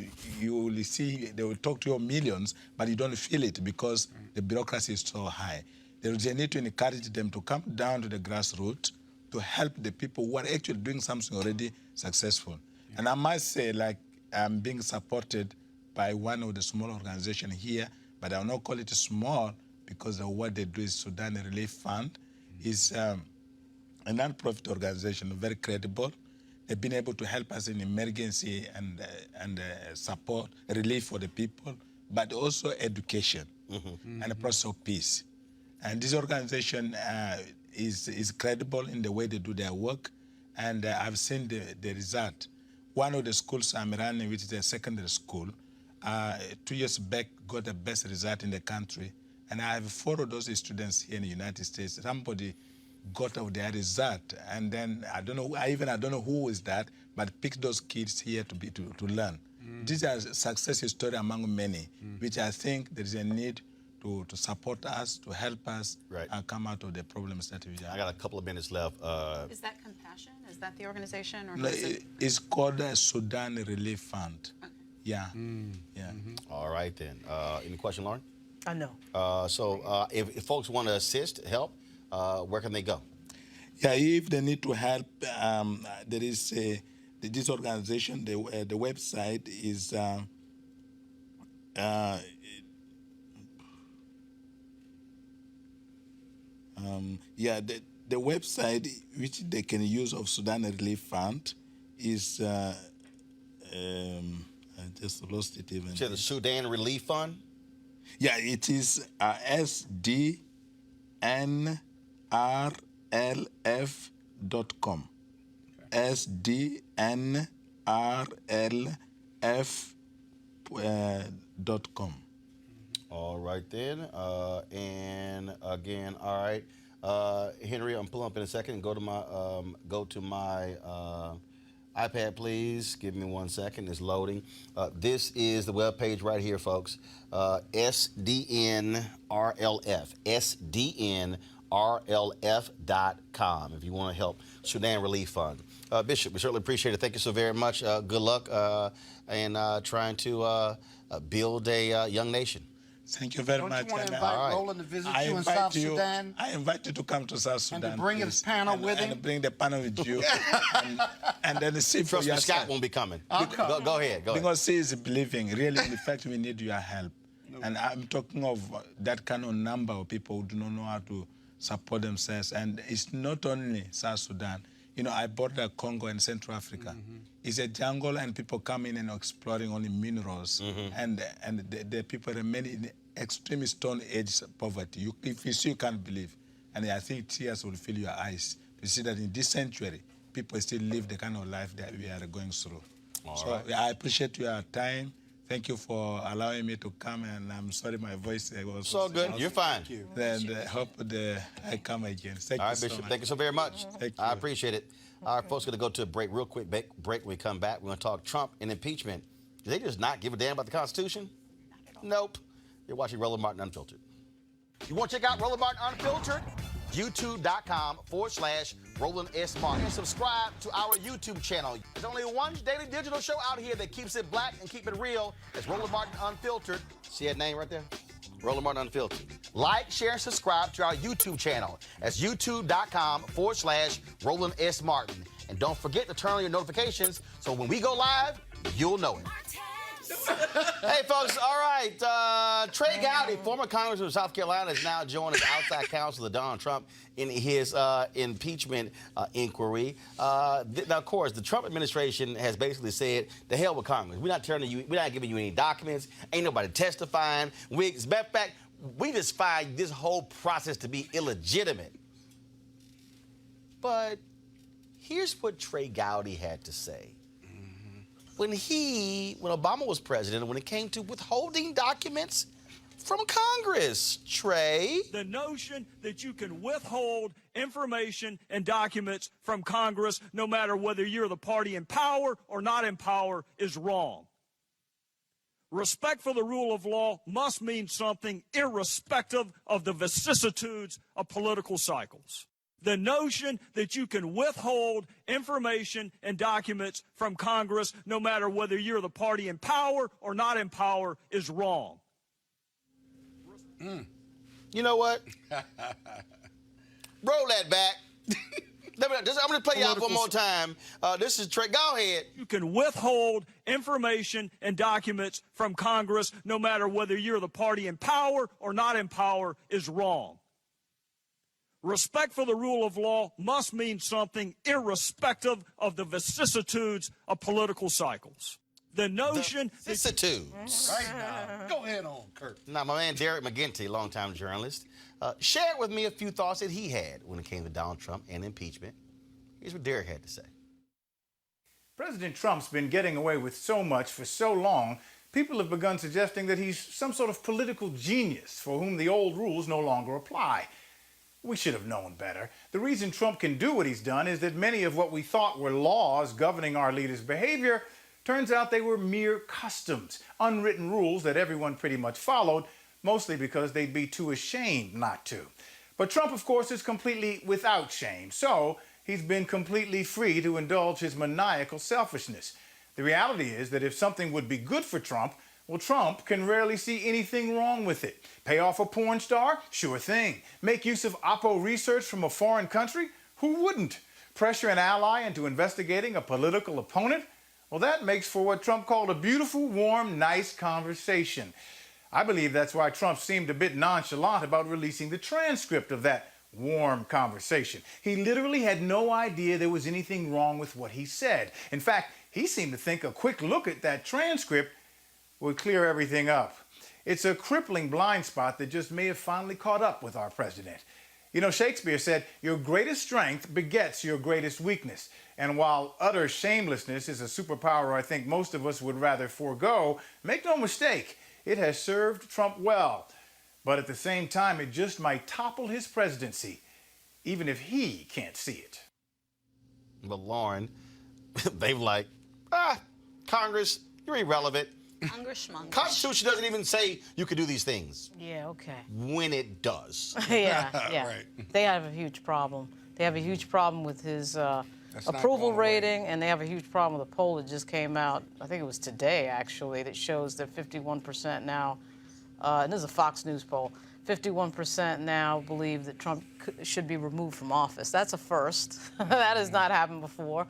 will see, they will talk to you millions, but you don't feel it because the bureaucracy is so high. There is a need to encourage them to come down to the grassroots to help the people who are actually doing something already successful. And I must say, like, I'm being supported by one of the small organizations here, but I will not call it small because of what they do is Sudan Relief Fund. Is a non-profit organization, very credible. They've been able to help us in emergency and support, relief for the people, but also education and a process of peace. And this organization is credible in the way they do their work, and I've seen the result. One of the schools I'm running, which is a secondary school, 2 years back got the best result in the country, and I have followed those students here in the United States. Somebody got of their result, and then I don't know who is that, but picked those kids here to learn. These are success stories among many, which I think there is a need to support us, to help us come out of the problems that we have. I got a couple of minutes left. Is that Compassion? Is that the organization? Or No, is it? it's called the Sudan Relief Fund. Okay. Yeah. Yeah. All right, then. Any question, Lauren? No. So if folks want to assist, help, where can they go? Yeah, if they need to help, there is this organization, the website is the website which they can use of Sudan Relief Fund is I just lost it even. To the Sudan Relief Fund? Yeah, it is sdnrlf.com. sdnrlf.com. All right, then. And again, all right. Henry, I'm pulling up in a second. Go to my iPad, please. Give me 1 second. It's loading. This is the webpage right here, folks. SDNRLF. SDNRLF.com if you want to help Sudan Relief Fund. Bishop, we certainly appreciate it. Thank you so very much. Good luck in trying to build a young nation. Thank you very Don't much. you want to invite Roland to visit you in South Sudan? I invite you to come to South Sudan. And to bring his panel with him? And bring the panel with you. and then see for Trust me, yourself. Scott won't be coming. Go ahead. Because he is believing. Really, in fact, we need your help. And I'm talking of that kind of number of people who do not know how to support themselves. And it's not only South Sudan. You know, I border Congo and Central Africa. It's a jungle, and people come in and exploring only minerals. And the people remain in extreme stone age poverty. If you see, you can't believe. And I think tears will fill your eyes to see that in this century, people still live the kind of life that we are going through. I appreciate your time. Thank you for allowing me to come, and I'm sorry my voice was so good. You're fine. And I hope I come again. Thank All you right, so Bishop. much. Thank you so very much. Thank you. I appreciate it. All right, folks, going to go to a break, real quick break. When we come back, we're going to talk Trump and impeachment. Do they just not give a damn about the Constitution? Nope. You're watching Roland Martin Unfiltered. You want to check out Roland Martin Unfiltered? YouTube.com/Roland S. Martin. And subscribe to our YouTube channel. There's only one daily digital show out here that keeps it black and keep it real. It's Roland Martin Unfiltered. See that name right there? Roland Martin Unfiltered. Like, share, and subscribe to our YouTube channel. That's YouTube.com/Roland S. Martin. And don't forget to turn on your notifications so when we go live, you'll know it. Hey, folks, all right. Trey Gowdy, former congressman of South Carolina, is now joined as outside counsel of Donald Trump in his impeachment inquiry. Now, of course, the Trump administration has basically said, the hell with Congress. We're not giving you any documents. Ain't nobody testifying. As a matter of fact, we just find this whole process to be illegitimate. But here's what Trey Gowdy had to say. When Obama was president, when it came to withholding documents from Congress, Trey. The notion that you can withhold information and documents from Congress, no matter whether you're the party in power or not in power, is wrong. Respect for the rule of law must mean something irrespective of the vicissitudes of political cycles. The notion that you can withhold information and documents from Congress, no matter whether you're the party in power or not in power, is wrong. You know what? Roll that back. I'm going to play you out one more time. This is Trey. Go ahead. You can withhold information and documents from Congress, no matter whether you're the party in power or not in power, is wrong. Respect for the rule of law must mean something irrespective of the vicissitudes of political cycles. The notion vicissitudes. Right now. Go ahead on, Kurt. Now, my man Derek McGinty, longtime journalist, shared with me a few thoughts that he had when it came to Donald Trump and impeachment. Here's what Derek had to say. President Trump's been getting away with so much for so long, people have begun suggesting that he's some sort of political genius for whom the old rules no longer apply. We should have known better. The reason Trump can do what he's done is that many of what we thought were laws governing our leaders' behavior turns out they were mere customs, unwritten rules that everyone pretty much followed, mostly because they'd be too ashamed not to. But Trump, of course, is completely without shame, so he's been completely free to indulge his maniacal selfishness. The reality is that if something would be good for Trump, well, Trump can rarely see anything wrong with it. Pay off a porn star? Sure thing. Make use of Oppo research from a foreign country? Who wouldn't? Pressure an ally into investigating a political opponent? Well, that makes for what Trump called a beautiful, warm, nice conversation. I believe that's why Trump seemed a bit nonchalant about releasing the transcript of that warm conversation. He literally had no idea there was anything wrong with what he said. In fact, he seemed to think a quick look at that transcript would clear everything up. It's a crippling blind spot that just may have finally caught up with our president. You know, Shakespeare said, your greatest strength begets your greatest weakness. And while utter shamelessness is a superpower I think most of us would rather forego, make no mistake, it has served Trump well. But at the same time, it just might topple his presidency, even if he can't see it. But Lauren, they were like, Congress, you're irrelevant. Constitution doesn't even say you can do these things. Yeah, okay. When it does. Yeah. Right. They have a huge problem. They have a huge problem with his approval rating, and they have a huge problem with a poll that just came out, I think it was today, actually, that shows that 51% now, and this is a Fox News poll, 51% now believe that Trump should be removed from office. That's a first. That has not happened before.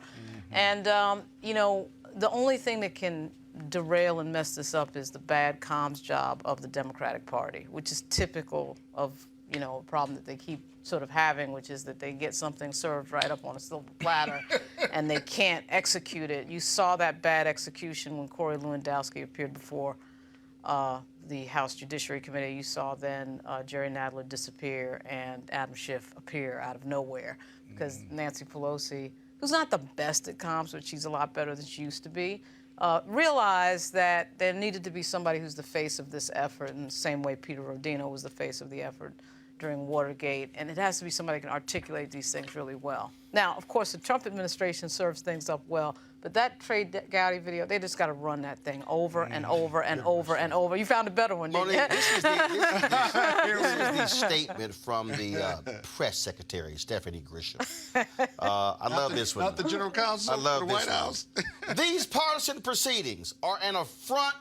And, you know, the only thing that can derail and mess this up is the bad comms job of the Democratic Party, which is typical of, you know, a problem that they keep sort of having, which is that they get something served right up on a silver platter and they can't execute it. You saw that bad execution when Corey Lewandowski appeared before the House Judiciary Committee. You saw then Jerry Nadler disappear and Adam Schiff appear out of nowhere because Nancy Pelosi, who's not the best at comms, but she's a lot better than she used to be, realized that there needed to be somebody who's the face of this effort in the same way Peter Rodino was the face of the effort during Watergate, and it has to be somebody who can articulate these things really well. Now, of course, the Trump administration serves things up well, but that Trey Gowdy video, they just got to run that thing over and over and over and over. You found a better one, didn't you? This is the statement from the press secretary, Stephanie Grisham. I love this one. Not the general counsel I love of the this White House. These partisan proceedings are an affront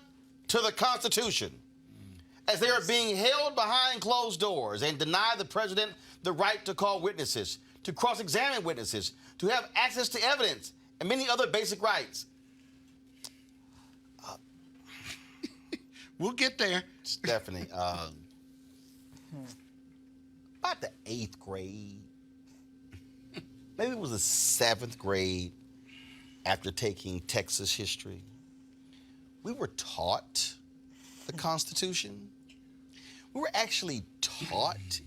to the Constitution, as they are being held behind closed doors and deny the president the right to call witnesses, to cross-examine witnesses, to have access to evidence, and many other basic rights. We'll get there. Stephanie, about the 8th grade, maybe it was the 7th grade, after taking Texas history, we were taught the Constitution. We were actually taught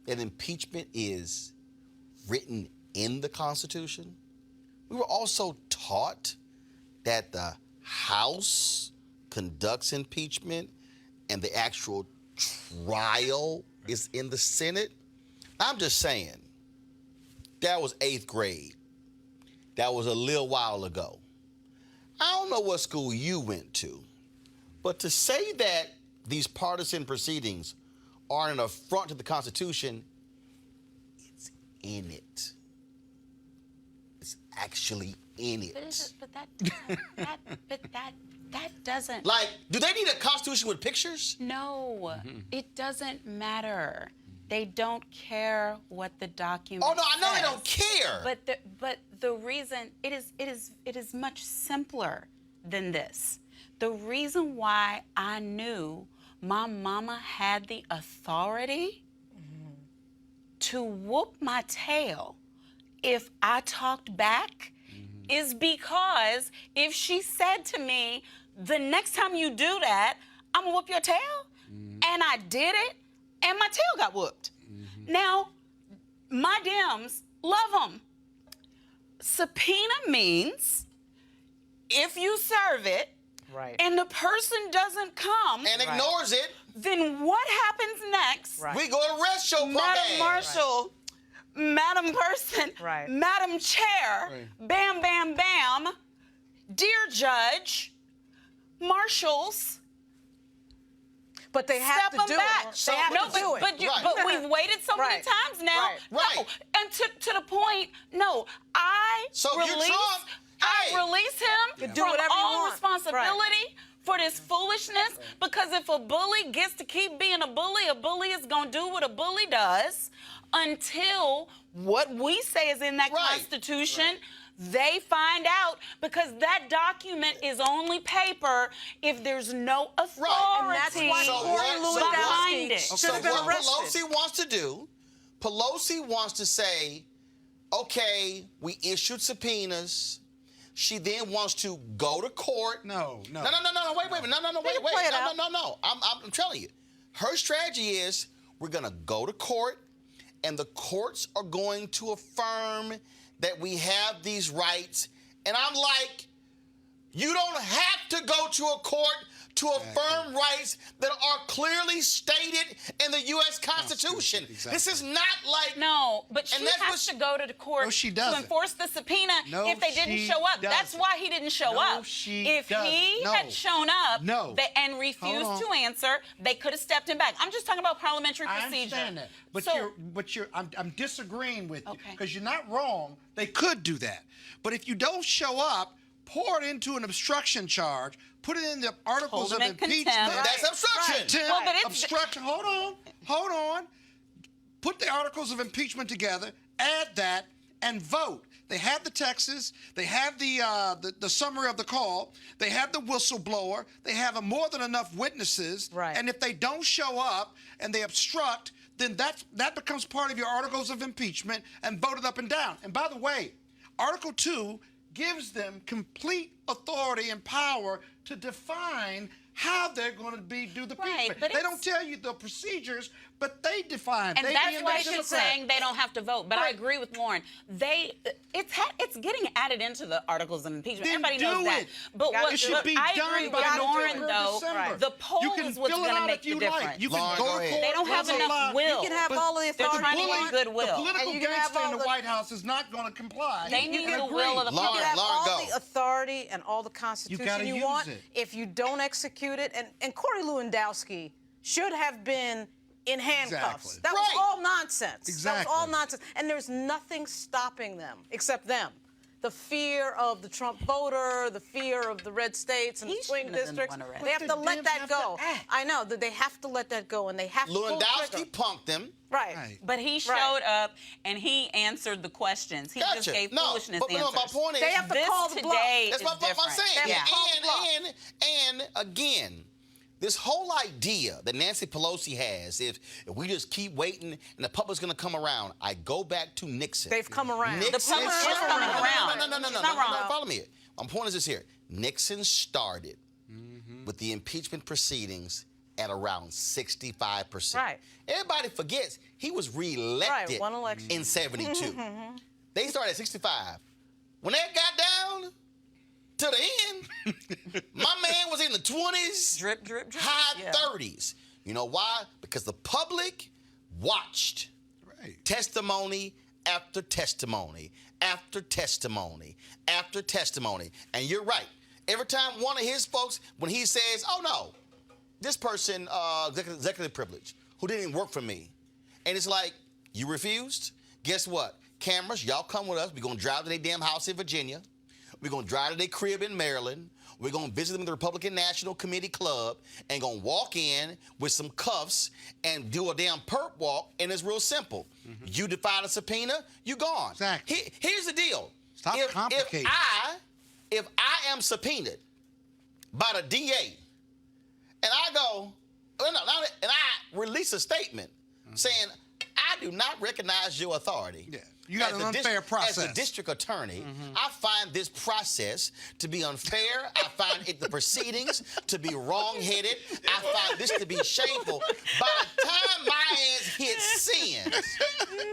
that impeachment is written in the Constitution. We were also taught that the House conducts impeachment and the actual trial is in the Senate. I'm just saying, that was 8th grade. That was a little while ago. I don't know what school you went to, But to say that these partisan proceedings are an affront to the Constitution, it's in it. It's actually in it. But that doesn't. Like, do they need a Constitution with pictures? No, it doesn't matter. They don't care what the document Oh no, I know says. they don't care. But the reason it is much simpler than this. The reason why I knew my mama had the authority to whoop my tail if I talked back is because if she said to me, the next time you do that, I'm gonna whoop your tail, and I did it, and my tail got whooped. Now, my Dems love them. Subpoena means if you serve it, Right. and the person doesn't come, And ignores it. then what happens next? Right. We go to arrest your punk Madam ass. Marshal, Madam Person, Right. Madam Chair, bam, bam, bam, dear Judge, Marshals, But they have step to them do back. it. They have to do it. But we've waited so many Right. times now. Right. No, and to the point, no, So you're Trump. Hey. I release him do from whatever you all want. responsibility for this foolishness, because if a bully gets to keep being a bully is going to do what a bully does until what we say is in that Right. Constitution, they find out, because that document is only paper if there's no authority And that's why So Corey what- behind Lewandowski it. should So have been what arrested. Pelosi wants to do, Pelosi wants to say, okay, we issued subpoenas. She then wants to go to court. No. Wait, no, play it out. no. I'm telling you. Her strategy is we're going to go to court, and the courts are going to affirm that we have these rights. And I'm like, you don't have to go to a court to affirm rights that are clearly stated in the U.S. Constitution. Exactly. This is not like... No, but she And that's has to go to the court No, she to doesn't. enforce the subpoena No, if they didn't she show up. That's doesn't. why he didn't show No, up. she If doesn't. he No. had shown up No. and refused Hold to on. answer, they could have stepped him back. I'm just talking about parliamentary I procedure. understand that, but So- I'm disagreeing with you Okay. because you're not wrong. They could do that, but if you don't show up, pour it into an obstruction charge, put it in the articles Hold of them in impeachment. contempt. That's obstruction. Contempt, Well, but it's- obstruction. Hold on. Put the articles of impeachment together, add that, and vote. They have the texts. They have the summary of the call. They have the whistleblower. They have more than enough witnesses. Right. And if they don't show up and they obstruct, then that becomes part of your articles of impeachment and voted up and down. And by the way, Article 2 gives them complete authority and power to define how they're going to do the Right, impeachment. but They it's- don't tell you the procedures, but they define. And they that's being why the she's Democrat. saying they don't have to vote. But I Right. agree with Lauren. It's getting added into the articles of impeachment. Then Everybody do knows that. it. But what It should but be I done agree by with Lauren, November, though. December. The poll You can is what's fill it going to out make if the you difference. like. You Lauren, can go go to ahead. court. They don't have blah, blah, enough blah. will. You can have But all of the They're authority trying to you get want. goodwill. The political And you can have gangster in all the the- White House is not going to comply. They You need can the agree. will of the You Lauren, can have Lauren, all go. the authority and all the Constitution gotta you use want. it. If you don't execute it, and Corey Lewandowski should have been in handcuffs. Exactly. That was Right. all nonsense. That Exactly. was all nonsense. And there's nothing stopping them except them. The fear of the Trump voter, the fear of the red states and He the swing shouldn't have been districts. the one arrested. They have But to the let Dems that have go. to act. I know that they have to let that go, and they have to pull the Lewandowski trigger. punked them. Right. Right. But he showed up and he answered the questions. He just gave foolishness but no, answers. my point is, They have to This call the bluff. today that's is what I'm different. saying. Yeah. And again, this whole idea that Nancy Pelosi has, if we just keep waiting and the public's going to come around, I go back to Nixon. They've come around. Nixon The public is coming around. No, follow me. My point is this here. Nixon started with the impeachment proceedings at around 65%. Right. Everybody forgets he was reelected Right, one election. in 72. They started at 65. When that got down to the end, my man was in the 20s, Drip, drip, drip. high Yeah. 30s. You know why? Because the public watched Right. testimony after testimony after testimony after testimony. And you're right. Every time one of his folks, when he says, oh no, this person, executive privilege, who didn't even work for me. And it's like, you refused? Guess what? Cameras, y'all come with us. We're going to drive to their damn house in Virginia. We're going to drive to their crib in Maryland. We're going to visit them in the Republican National Committee Club and going to walk in with some cuffs and do a damn perp walk, and it's real simple. You defy the subpoena, you gone. Exactly. Here's the deal. Stop complicating. If I am subpoenaed by the DA and I go, and I release a statement saying, I do not recognize your authority. Yeah. You got an unfair process. As the district attorney, I find this process to be unfair. I find the proceedings to be wrong-headed. I find this to be shameful. By the time my ass hits sins,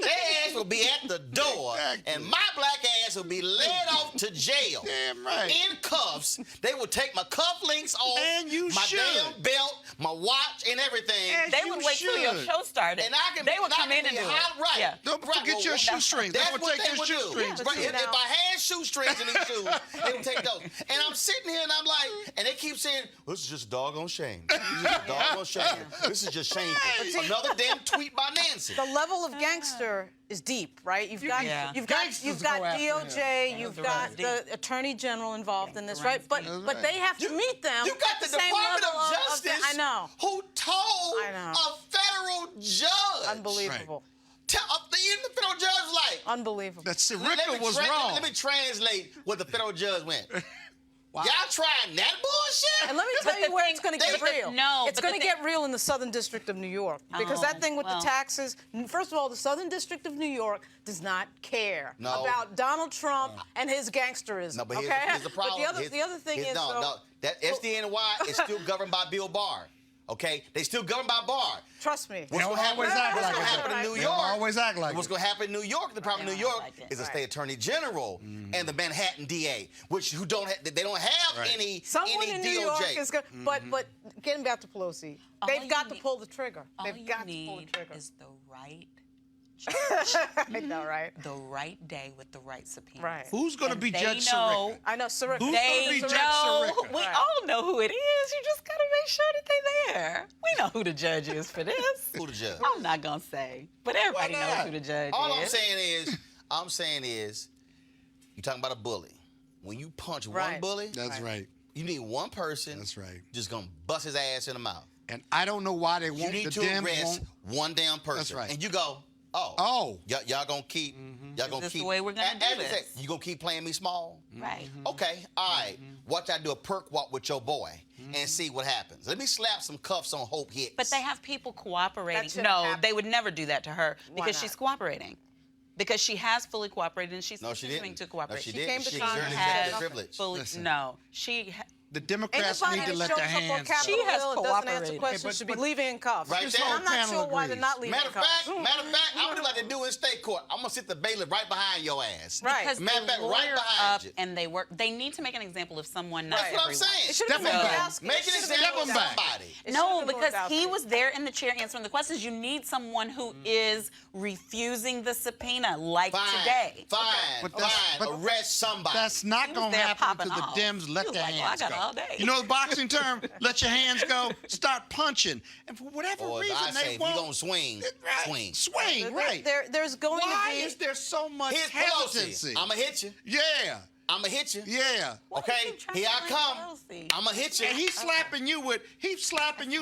their ass will be at the door, and my black ass will be led off to jail. Damn right. In cuffs. They will take my cufflinks off, And you my should. damn belt, my watch, and everything. And They you would wait till your should. show started. And I can they would come in and do it. Right. Yeah. Don't forget your shoestrings. They That's would what take they your would do. shoestrings. Right. with If you. I had shoestrings in these shoes, they would take those. And I'm sitting here and I'm like, and they keep saying, this is just doggone shame. This is just doggone shame. This is just shameful. Another damn tweet by Nancy. The level of gangster is deep, right? You've got Gangsters go after DOJ, him. you've Those are got right. the Attorney General involved in this, Right. right? But they have to meet them. You got the same Department level of Justice I know. who told I know. a federal judge. Unbelievable. The federal judge was like, Unbelievable. That Sirica was wrong. Let me translate what the federal judge went. Y'all trying that bullshit? And let me tell you where it's going to get real. No, it's but going the to get real in the Southern District of New York because that thing with well. the taxes. First of all, the Southern District of New York does not care No. about Donald Trump and his gangsterism. No, but okay? here's the problem. But the other thing is that SDNY is still governed by Bill Barr. Okay, they still governed by Barr. Trust me. They don't always act like it. happen in New They York? don't always act like What's it. going to happen in New York? The problem in New York like it. is the state attorney general and the Manhattan DA, they don't have any Someone in New DOJ. York is going but getting back to Pelosi, All they've you got to need- pull the trigger. All They've you got to pull the need trigger. is the right I know, right? the right day with the right subpoena. Right. Who's going to And be they Judge know- Sirica? I know, Sirica. Who's They gonna be Judge know. Sirica? We Right. all know who it is. You just gotta make sure that they're there. We know who the judge is for this. Who the judge? I'm not gonna say, but everybody Why knows not? who the judge All is. I'm saying is, you're talking about a bully. When you punch one Right. bully, That's right. you need one person That's right. just going to bust his ass in the mouth. And I don't know why they You won't. need The to Dems arrest won't. one damn person. That's right. And you go, Oh. y'all gonna keep, y'all gonna this keep. the way we're gonna and- do and this? say, you gonna keep playing me small? Right. Okay, all right. Watch I do a perk walk with your boy and see what happens. Let me slap some cuffs on Hope Hicks. But they have people cooperating. That shouldn't No, happen. they would never do that to her Why because not? she's cooperating. Because she has fully cooperated and she's No, she continuing didn't. to cooperate. No, she She didn't. came to She Congress. exerted has executive privilege. fully, Listen. no, she The Democrats Anybody need to that let shows their up on hands Capitol She has Hill and doesn't answer cooperated. questions should be leaving in cuffs. Right This there. whole I'm not panel sure why they're agrees. not leaving Matter in of cuffs. fact, I'm gonna do like they do in state court. I'm gonna sit the bailiff right behind your ass. Right. because Matter of they fact, right lawyer behind up you. and they work. They need to make an example of someone, not That's what I'm everyone. saying. It should have Step been them back. Wojcicki. Make It an should have been example of Step 'em back. somebody. It No, should have been because he Wojcicki. was there in the chair answering the questions. You need someone who is refusing the subpoena, like Fine, today. fine, But that's- fine. but Arrest somebody. That's not He was going to there happen popping until the off. Dems let He was their like, well, I hands got go. all day. You know the boxing term? Let your hands go. Start punching. And for whatever Or as reason, I say, they if you won't. gonna swing, Right. swing. Swing, right. There's going Why to be. is there so much Here's hesitancy? Pelosi. I'ma hit you. Yeah, I'ma hit you. yeah. Why Okay, you keep trying here to I like come. Pelosi? I'ma hit you. And he's slapping you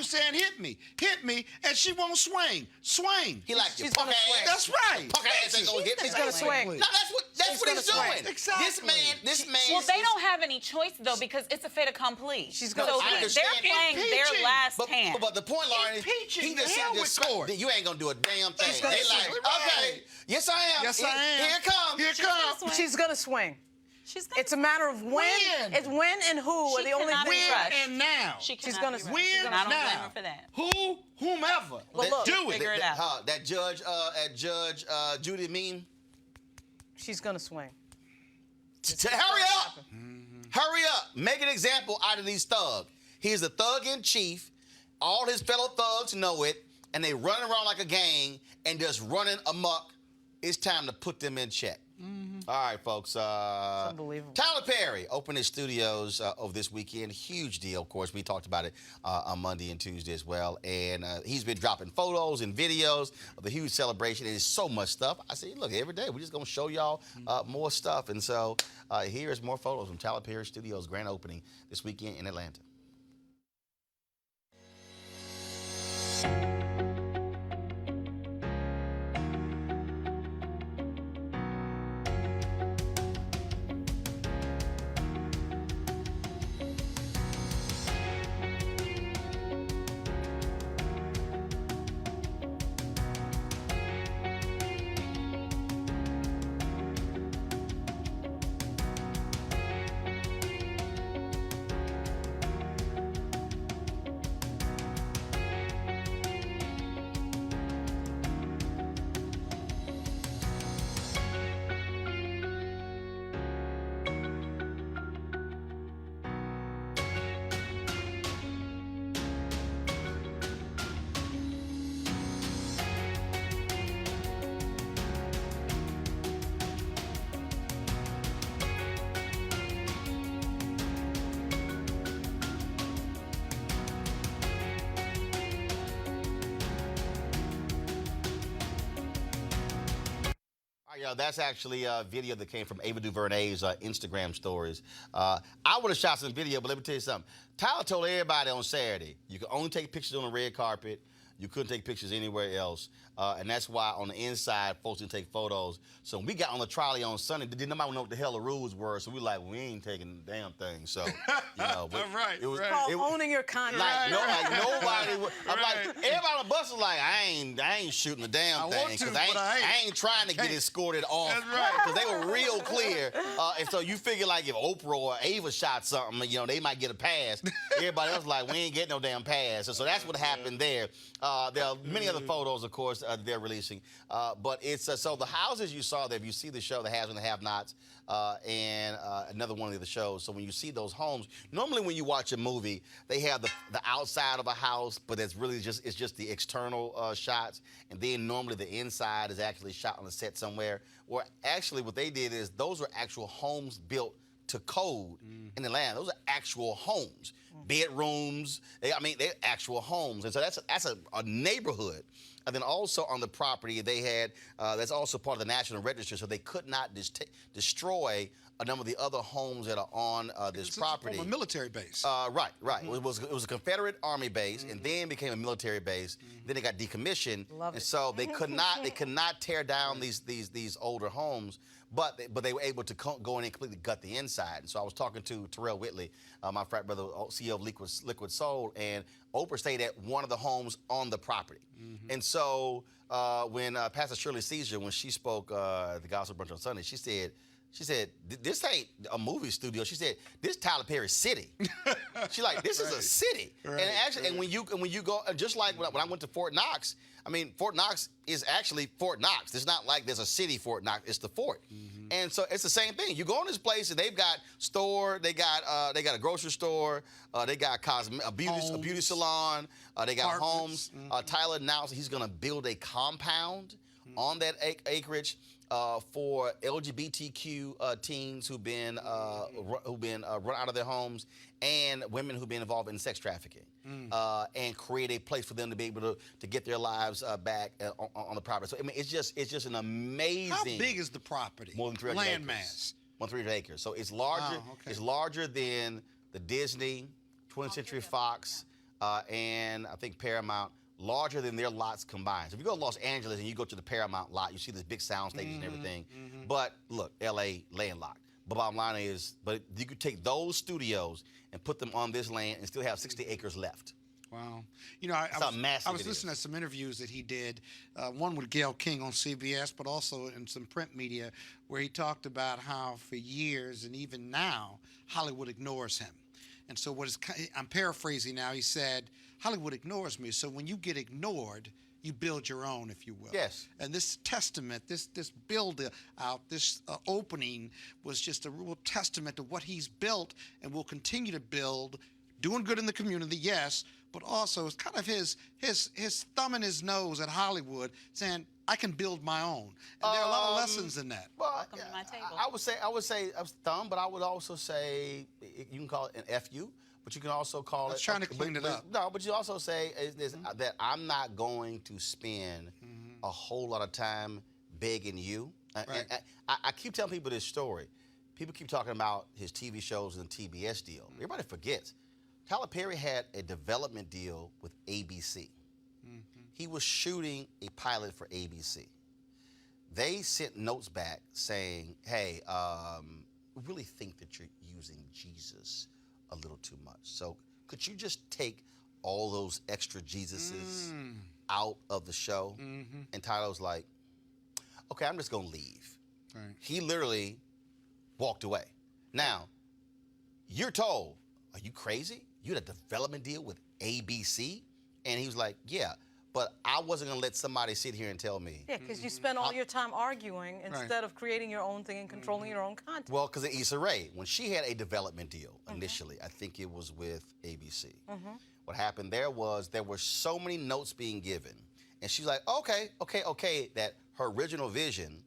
saying, hit me, and she won't swing. Swing. He like your She's punk gonna ass. swing. That's right. Punk ass ain't gonna hit me. She's gonna swing. No, that's what She's he's gonna swing. doing. Exactly. This man. Well, they don't have any choice though because it's a fait accompli. She's gonna- so I they're understand. playing their Impeaching. last But, hand. but the point, Lauren, is Impeaching he the just hell said with court. you ain't gonna do a damn thing. gonna They like, swing. okay, yes I am. Yes, I am. Here it comes. Here it comes. She's going to swing. She's gonna It's a matter of when. When? It's when and who are She the only cannot thing. be Win rushed. and now. She She's cannot gonna be win rushed. Win And I don't blame now. her for that. Whomever. But look, do it. figure it out. That judge at Judge Judy Mean. She's going to swing. Hurry up. Hurry up. Make an example out of these thugs. He's a thug in chief. All his fellow thugs know it, and they running around like a gang and just running amok. It's time to put them in check. All right, folks. unbelievable. Tyler Perry opened his studios over this weekend. Huge deal, of course. We talked about it on Monday and Tuesday as well. And he's been dropping photos and videos of the huge celebration. There's so much stuff. I said, look, every day we're just going to show y'all more stuff. And so here's more photos from Tyler Perry Studios' grand opening this weekend in Atlanta. Yeah, that's actually a video that came from Ava DuVernay's Instagram stories. I would have shot some video, but let me tell you something. Tyler told everybody on Saturday, you could only take pictures on the red carpet. You couldn't take pictures anywhere else. And that's why on the inside, folks didn't take photos. So when we got on the trolley on Sunday, didn't nobody know what the hell the rules were. So we like, we ain't taking the damn thing. So, you know. But it was Called owning your content. Like, nobody. I'm like, everybody on the bus was like, I ain't shooting the damn thing. Because I ain't trying to get escorted off. That's right. Because they were real clear. And so you figure like if Oprah or Ava shot something, you know, they might get a pass. Everybody else like, we ain't getting no damn pass. And so that's what happened there. There are many other photos, of course, they're releasing. But it's so the houses you saw there, if you see the show, The Haves and the Have-Nots, and another one of the shows. So when you see those homes, normally when you watch a movie, they have the outside of a house, but it's really just the external shots. And then normally the inside is actually shot on a set somewhere. Or actually what they did is those were actual homes built to code in Atlanta. Those are actual homes. Bedrooms, they're actual homes. And so that's a neighborhood. And then also on the property, they had, that's also part of the National Register, so they could not destroy a number of the other homes that are on this property. From a military base. Right. It was a Confederate Army base, and then became a military base. Then it got decommissioned, and so they could not tear down these older homes. But they were able to go in and completely gut the inside. And so I was talking to Terrell Whitley, my frat brother, CEO of Liquid Soul, and Oprah stayed at one of the homes on the property. And so when Pastor Shirley Caesar, when she spoke at the Gospel Brunch on Sunday, she said, this ain't a movie studio. She said, this Tyler Perry City. She's like, this is a city. And actually, and when you go, just like when I went to Fort Knox, I mean, Fort Knox is actually Fort Knox. It's not like there's a city Fort Knox. It's the fort. And so it's the same thing. You go in this place and they've got store, they got a grocery store, they got a beauty salon, they got homes. Tyler announced he's going to build a compound on that acreage for LGBTQ teens who've been run out of their homes and women who've been involved in sex trafficking, and create a place for them to be able to get their lives back on the property. So I mean, it's just an amazing. How big is the property? More than 300 land acres. Mass. More than 300 acres. So it's larger. Wow, okay. It's larger than the Disney, 20th Century Fox, and I think Paramount. Larger than their lots combined. So if you go to Los Angeles and you go to the Paramount lot, you see this big sound stages and everything. But look, LA landlocked. But bottom line is, but you could take those studios and put them on this land and still have 60 acres left. Wow. You know, I was listening to some interviews that he did, one with Gayle King on CBS, but also in some print media, where he talked about how for years and even now, Hollywood ignores him. And so I'm paraphrasing now, he said, Hollywood ignores me, so when you get ignored, you build your own, if you will. Yes. And this testament, this build out, this opening was just a real testament to what he's built and will continue to build, doing good in the community, yes, but also it's kind of his thumb in his nose at Hollywood, saying, "I can build my own." And there are a lot of lessons in that. Well, Welcome to my table. I would say a thumb, but I would also say you can call it an FU, but you can also call I was trying to clean it up. No, but you also say that I'm not going to spend a whole lot of time begging you. Right. I keep telling people this story. People keep talking about his TV shows and the TBS deal. Everybody forgets. Tyler Perry had a development deal with ABC. He was shooting a pilot for ABC. They sent notes back saying, hey, we really think that you're using Jesus a little too much. So could you just take all those extra Jesuses out of the show? And Tyler was like, okay, I'm just going to leave. Right. He literally walked away. Now, you're told, are you crazy? You had a development deal with ABC? And he was like, yeah, but I wasn't going to let somebody sit here and tell me. Yeah, because you spend all your time arguing instead of creating your own thing and controlling your own content. Well, because of Issa Rae, when she had a development deal initially, I think it was with ABC. What happened there was there were so many notes being given. And she's like, okay, that her original vision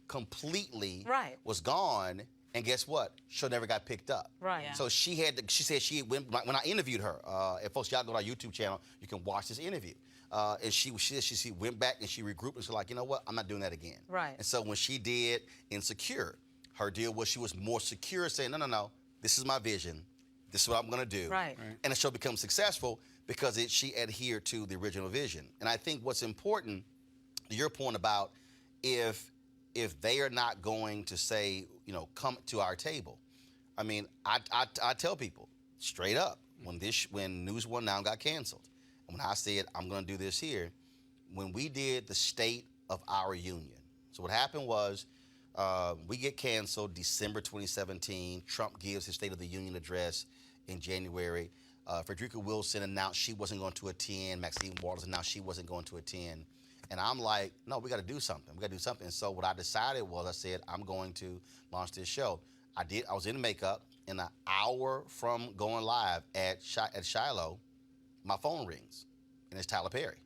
completely was gone. And guess what? Show never got picked up. Right. Yeah. So she said she went, when I interviewed her, and folks, y'all go to our YouTube channel, you can watch this interview. And she went back and she regrouped and she's like, you know what? I'm not doing that again. Right. And so when she did Insecure, her deal was she was more secure, saying, no, this is my vision. This is what I'm going to do. Right. And the show becomes successful because she adhered to the original vision. And I think what's important, to your point about if they are not going to say, come to our table. I mean, I tell people straight up, when News One Now got canceled, and when I said I'm going to do this here, when we did the State of Our Union. So what happened was we get canceled December 2017. Trump gives his State of the Union address in January. Frederica Wilson announced she wasn't going to attend. Maxine Waters announced she wasn't going to attend. And I'm like, no, we got to do something. We got to do something. And so what I decided was I said, I'm going to launch this show. I was in makeup, and an hour from going live at Shiloh, my phone rings, and it's Tyler Perry.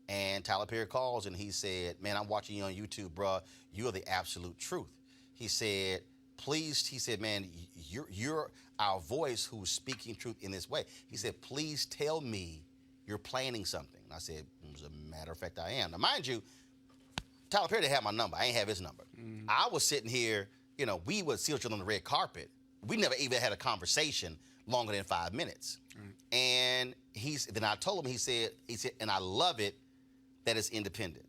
And Tyler Perry calls, and he said, man, I'm watching you on YouTube, bruh. You are the absolute truth. He said, please, man, you're our voice who's speaking truth in this way. He said, please tell me you're planning something. And I said, as a matter of fact, I am. Now, mind you, Tyler Perry didn't have my number. I ain't have his number. I was sitting here, we would see each other on the red carpet. We never even had a conversation longer than 5 minutes. And then I told him, he said, and I love it that it's independent.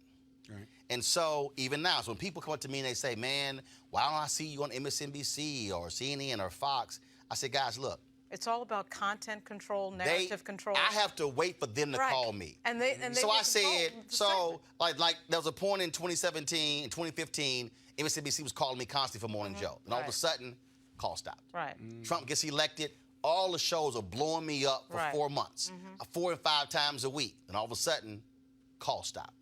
Right. And so even now, so when people come up to me and they say, man, why don't I see you on MSNBC or CNN or Fox? I say, guys, look. It's all about content control, narrative control. I have to wait for them to call me. And they so I said, like there was a point in 2017, in 2015, MSNBC was calling me constantly for Morning Joe. And all of a sudden, call stopped. Right. Trump gets elected. All the shows are blowing me up for 4 months, 4 and 5 times a week. And all of a sudden, call stop.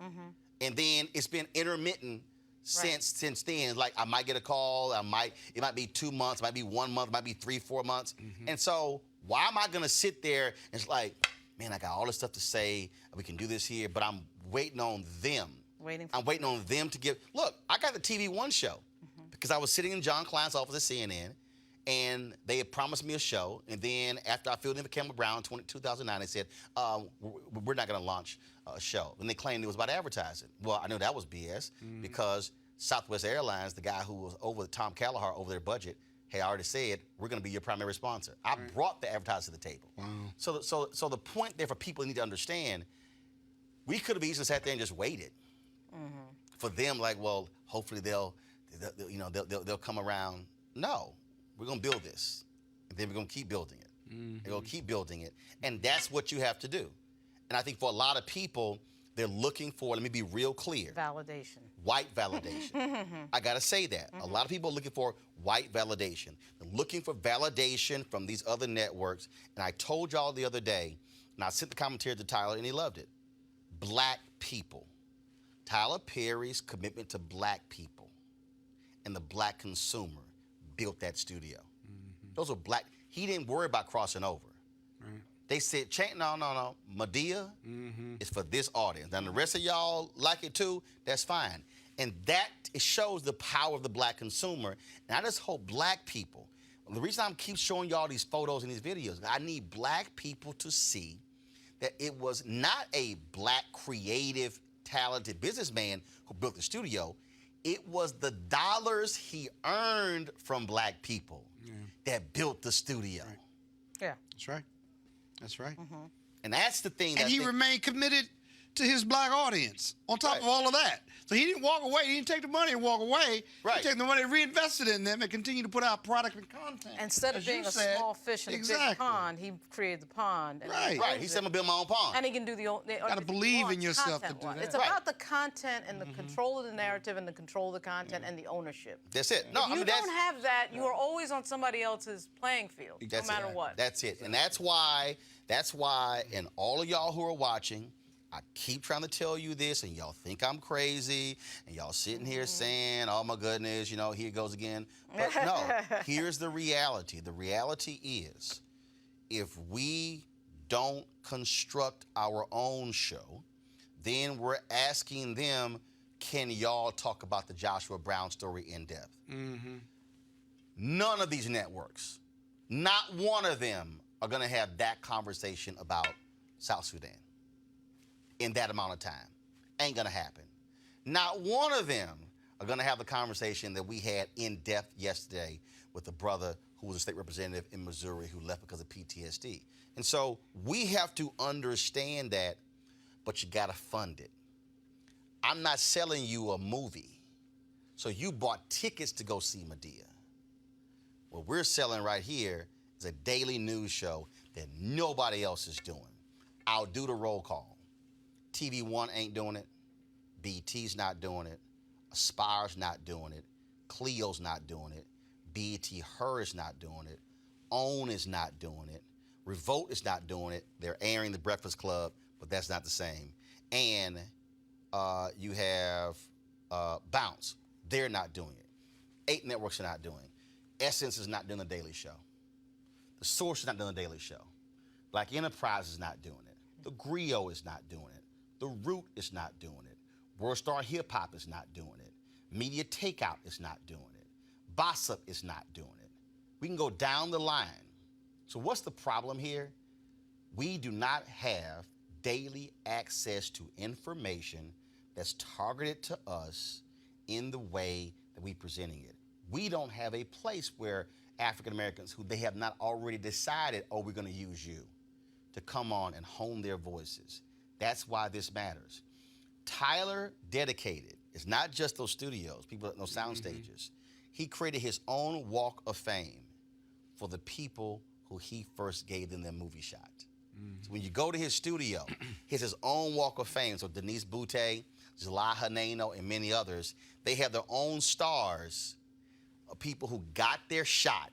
And then it's been intermittent since then. Like I might get a call, it might be 2 months, it might be 1 month, it might be 3-4 months. And so why am I gonna sit there and it's like, man, I got all this stuff to say, we can do this here, but I'm waiting on them. I'm waiting on them to give. Look, I got the TV One show because I was sitting in John Klein's office at CNN, and they had promised me a show. And then after I filled in for Campbell Brown in 2009, they said, we're not going to launch a show. And they claimed it was about advertising. Well, I know that was BS because Southwest Airlines, the guy who was over, Tom Callagher, over their budget, had already said, we're going to be your primary sponsor. I brought the advertiser to the table. Wow. So the point there for people need to understand, we could have easily sat there and just waited for them, like, well, hopefully they'll come around. No, we're going to build this, and then we're going to keep building it. We're going to keep building it, and that's what you have to do. And I think for a lot of people, they're looking for, let me be real clear. Validation. White validation. I got to say that. A lot of people are looking for white validation. They're looking for validation from these other networks. And I told y'all the other day, and I sent the commentary to Tyler, and he loved it. Black people. Tyler Perry's commitment to black people and the black consumer built that studio. Those are black. He didn't worry about crossing over. They said, no. Medea is for this audience. Now, the rest of y'all like it too, that's fine. And that, it shows the power of the black consumer. And I just hope black people, the reason I keep showing y'all these photos and these videos, I need black people to see that it was not a black, creative, talented businessman who built the studio. It was the dollars he earned from black people that built the studio. Right. Yeah. That's right. That's right. And that's the thing. And he remained committed to his black audience on top of all of that. So he didn't walk away. He didn't take the money and walk away. Right. He took the money and reinvested in them and continued to put out product and content. Instead of As you being a said, small fish in a big pond, he created the pond. And Right. Right. He said, I'm going to build my own pond. And he can do the Gotta believe in yourself to do that. It's about the content and the control of the narrative and the control of the content and the ownership. That's it. No, If you don't have that, you are always on somebody else's playing field, no matter what. That's it. And that's why, and all of y'all who are watching, I keep trying to tell you this, and y'all think I'm crazy, and y'all sitting here saying, oh my goodness, you know, here it goes again. But no, here's the reality. The reality is, if we don't construct our own show, then we're asking them, can y'all talk about the Joshua Brown story in depth? None of these networks, not one of them, are going to have that conversation about South Sudan in that amount of time. Ain't going to happen. Not one of them are going to have the conversation that we had in depth yesterday with the brother who was a state representative in Missouri who left because of PTSD. And so we have to understand that, but you got to fund it. I'm not selling you a movie, so you bought tickets to go see Medea. What we're selling right here is a daily news show that nobody else is doing. I'll do the roll call. TV One ain't doing it. BET's not doing it. Aspire's not doing it. Clio's not doing it. BET Her is not doing it. OWN is not doing it. Revolt is not doing it. They're airing The Breakfast Club, but that's not the same. And you have Bounce. They're not doing it. 8 networks are not doing it. Essence is not doing The Daily Show. The Source is not doing The Daily Show. Black Enterprise is not doing it. The Griot is not doing it. The Root is not doing it. World Star Hip Hop is not doing it. Media Takeout is not doing it. Bossip is not doing it. We can go down the line. So what's the problem here? We do not have daily access to information that's targeted to us in the way that we're presenting it. We don't have a place where African Americans who they have not already decided, oh, we're going to use you to come on and hone their voices. That's why this matters. Tyler dedicated. It's not just those studios, people, those sound stages. He created his own walk of fame for the people who he first gave them their movie shot. So when you go to his studio, he has his own walk of fame. So Denise Boutte, Zala Haneno, and many others, they have their own stars of people who got their shot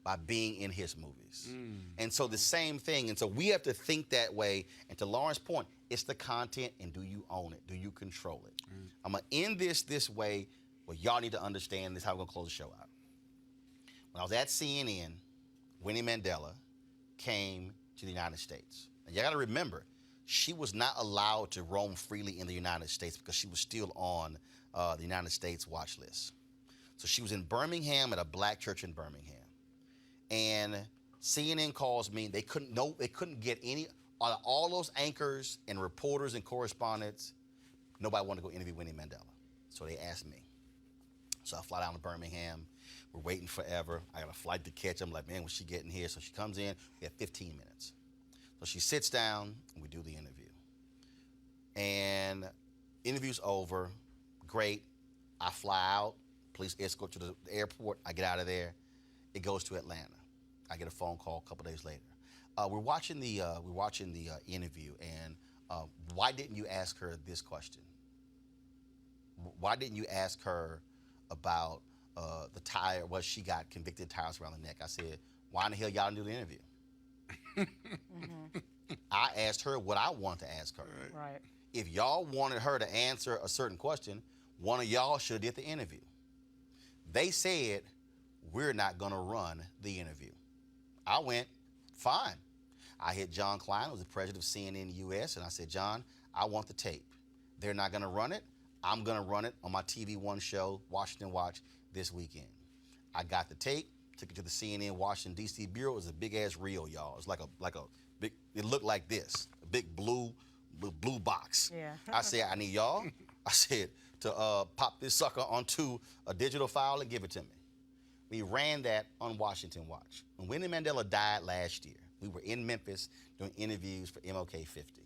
by being in his movies. And so the same thing. And so we have to think that way. And to Lauren's point, it's the content, and do you own it? Do you control it? I'm going to end this way. What y'all need to understand is how we're going to close the show out. When I was at CNN, Winnie Mandela came to the United States. And you got to remember, she was not allowed to roam freely in the United States because she was still on the United States watch list. So she was in Birmingham at a black church in Birmingham. And CNN calls me. They couldn't get any, all those anchors and reporters and correspondents, nobody wanted to go interview Winnie Mandela. So they asked me. So I fly down to Birmingham. We're waiting forever. I got a flight to catch. I'm like, man, when's she getting here? So she comes in. We have 15 minutes. So she sits down, and we do the interview. And interview's over. Great. I fly out. Police escort to the airport. I get out of there. It goes to Atlanta. I get a phone call a couple days later. We're watching the interview, and why didn't you ask her this question? Why didn't you ask her about the tire? Well, she got convicted tires around the neck. I said, why in the hell y'all didn't do the interview? I asked her what I wanted to ask her. Right. If y'all wanted her to answer a certain question, one of y'all should have did the interview. They said, we're not going to run the interview. I went, fine. I hit John Klein, who was the president of CNN US, and I said, John, I want the tape. They're not going to run it. I'm going to run it on my TV One show, Washington Watch, this weekend. I got the tape, took it to the CNN Washington, D.C. bureau. It was a big-ass reel, y'all. It was like a big, it looked like this, a big blue box. Yeah. I said, I need y'all, I said, to pop this sucker onto a digital file and give it to me. We ran that on Washington Watch. When Winnie Mandela died last year, we were in Memphis doing interviews for MLK 50.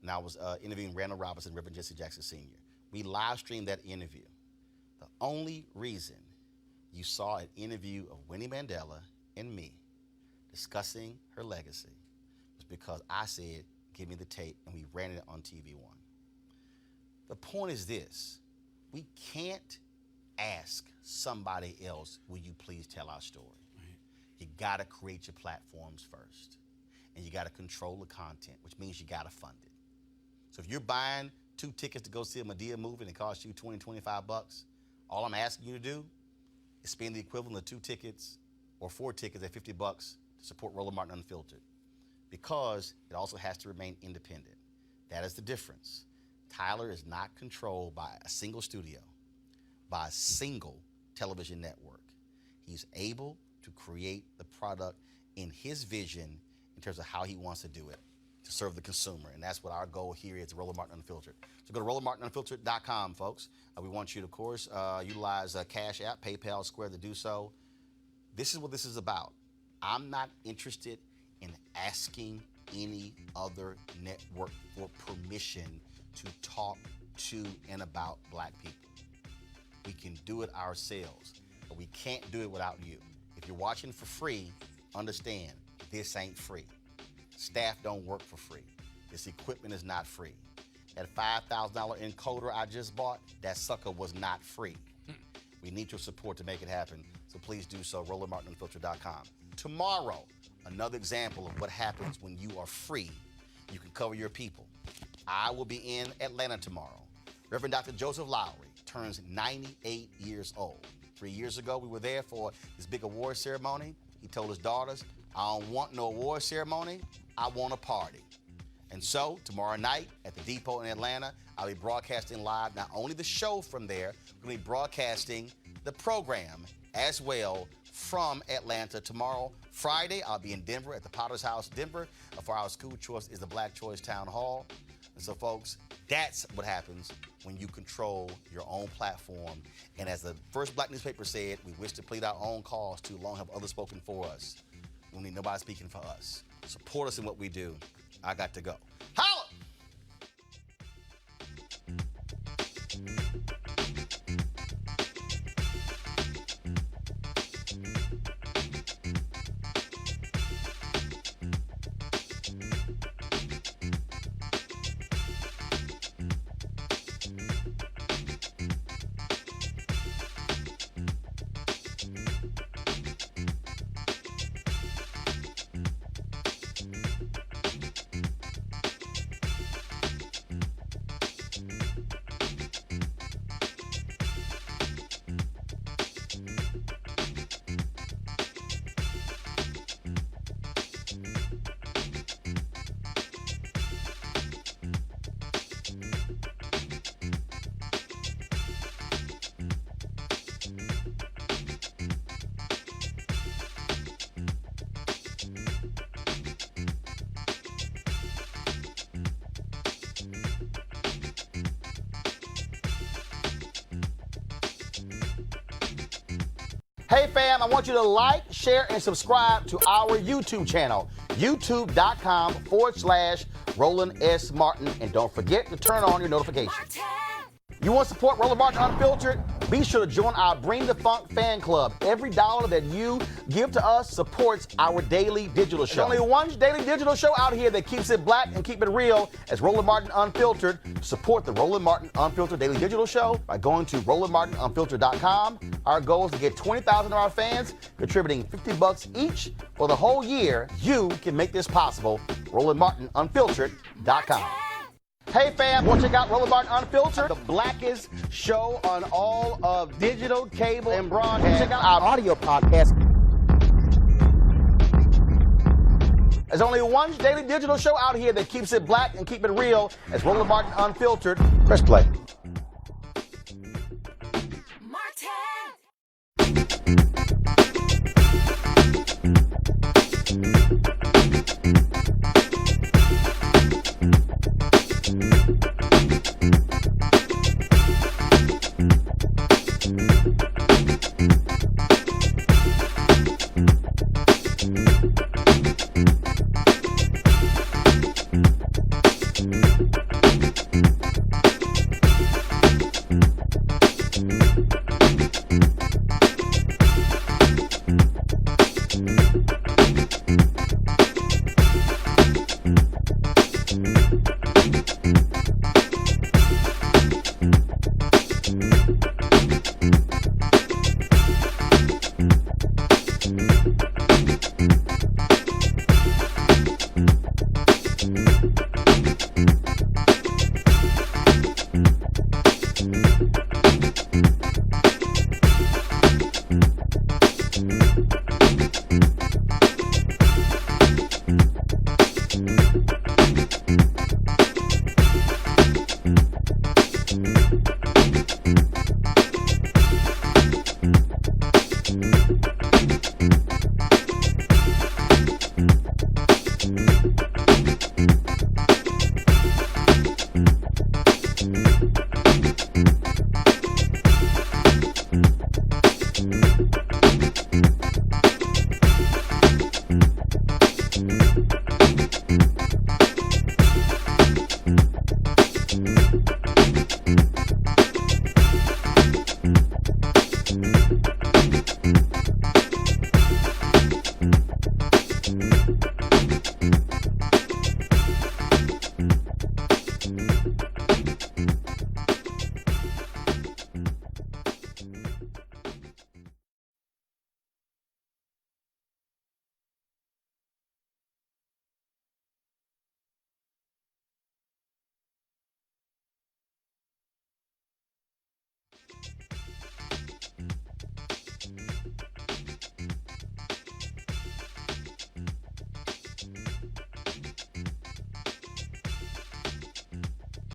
And I was interviewing Randall Robinson, Reverend Jesse Jackson Sr. We live streamed that interview. The only reason you saw an interview of Winnie Mandela and me discussing her legacy was because I said, give me the tape, and we ran it on TV One. The point is this: we can't ask somebody else, will you please tell our story? Right. You gotta create your platforms first, and you gotta control the content, which means you gotta fund it. So if you're buying 2 tickets to go see a Madea movie and it costs you $20, $25, all I'm asking you to do is spend the equivalent of 2 tickets or 4 tickets at $50 to support Roland Martin Unfiltered, because it also has to remain independent. That is the difference. Tyler is not controlled by a single studio, by a single television network. He's able to create the product in his vision in terms of how he wants to do it to serve the consumer, and that's what our goal here is at Roland Martin Unfiltered. So go to RolandMartinUnfiltered.com, folks. We want you to, of course, utilize Cash App, PayPal, Square to do so. This is what this is about. I'm not interested in asking any other network for permission to talk to and about Black people. We can do it ourselves, but we can't do it without you. If you're watching for free, understand this ain't free. Staff don't work for free. This equipment is not free. That $5,000 encoder I just bought, that sucker was not free. We need your support to make it happen, so please do so, RolandMartinUnfiltered.com. Tomorrow, another example of what happens when you are free. You can cover your people. I will be in Atlanta tomorrow. Reverend Dr. Joseph Lowry turns 98 years old. 3 years ago, we were there for this big award ceremony. He told his daughters, I don't want no award ceremony, I want a party. And so, tomorrow night at the Depot in Atlanta, I'll be broadcasting live not only the show from there, we're going to be broadcasting the program as well from Atlanta tomorrow. Friday, I'll be in Denver at the Potter's House, Denver, for our school choice is the Black Choice Town Hall. And so, folks, that's what happens when you control your own platform. And as the first Black newspaper said, we wish to plead our own cause, too long have others spoken for us. We don't need nobody speaking for us. Support us in what we do. I got to go. Holla! Hey fam, I want you to like, share, and subscribe to our YouTube channel, youtube.com/Roland S. Martin. And don't forget to turn on your notifications. You want to support Roland Martin Unfiltered? Be sure to join our Bring the Funk fan club. Every dollar that you give to us supports our daily digital show. There's only one daily digital show out here that keeps it black and keep it real as Roland Martin Unfiltered. Support the Roland Martin Unfiltered daily digital show by going to RolandMartinUnfiltered.com. Our goal is to get 20,000 of our fans contributing $50 each for the whole year. You can make this possible. RolandMartinUnfiltered.com. Hey fam, want to check out Roland Martin Unfiltered, the blackest show on all of digital, cable, and broadcast. Check out our audio podcast. There's only one daily digital show out here that keeps it black and keep it real. It's Roland Martin Unfiltered. Press play.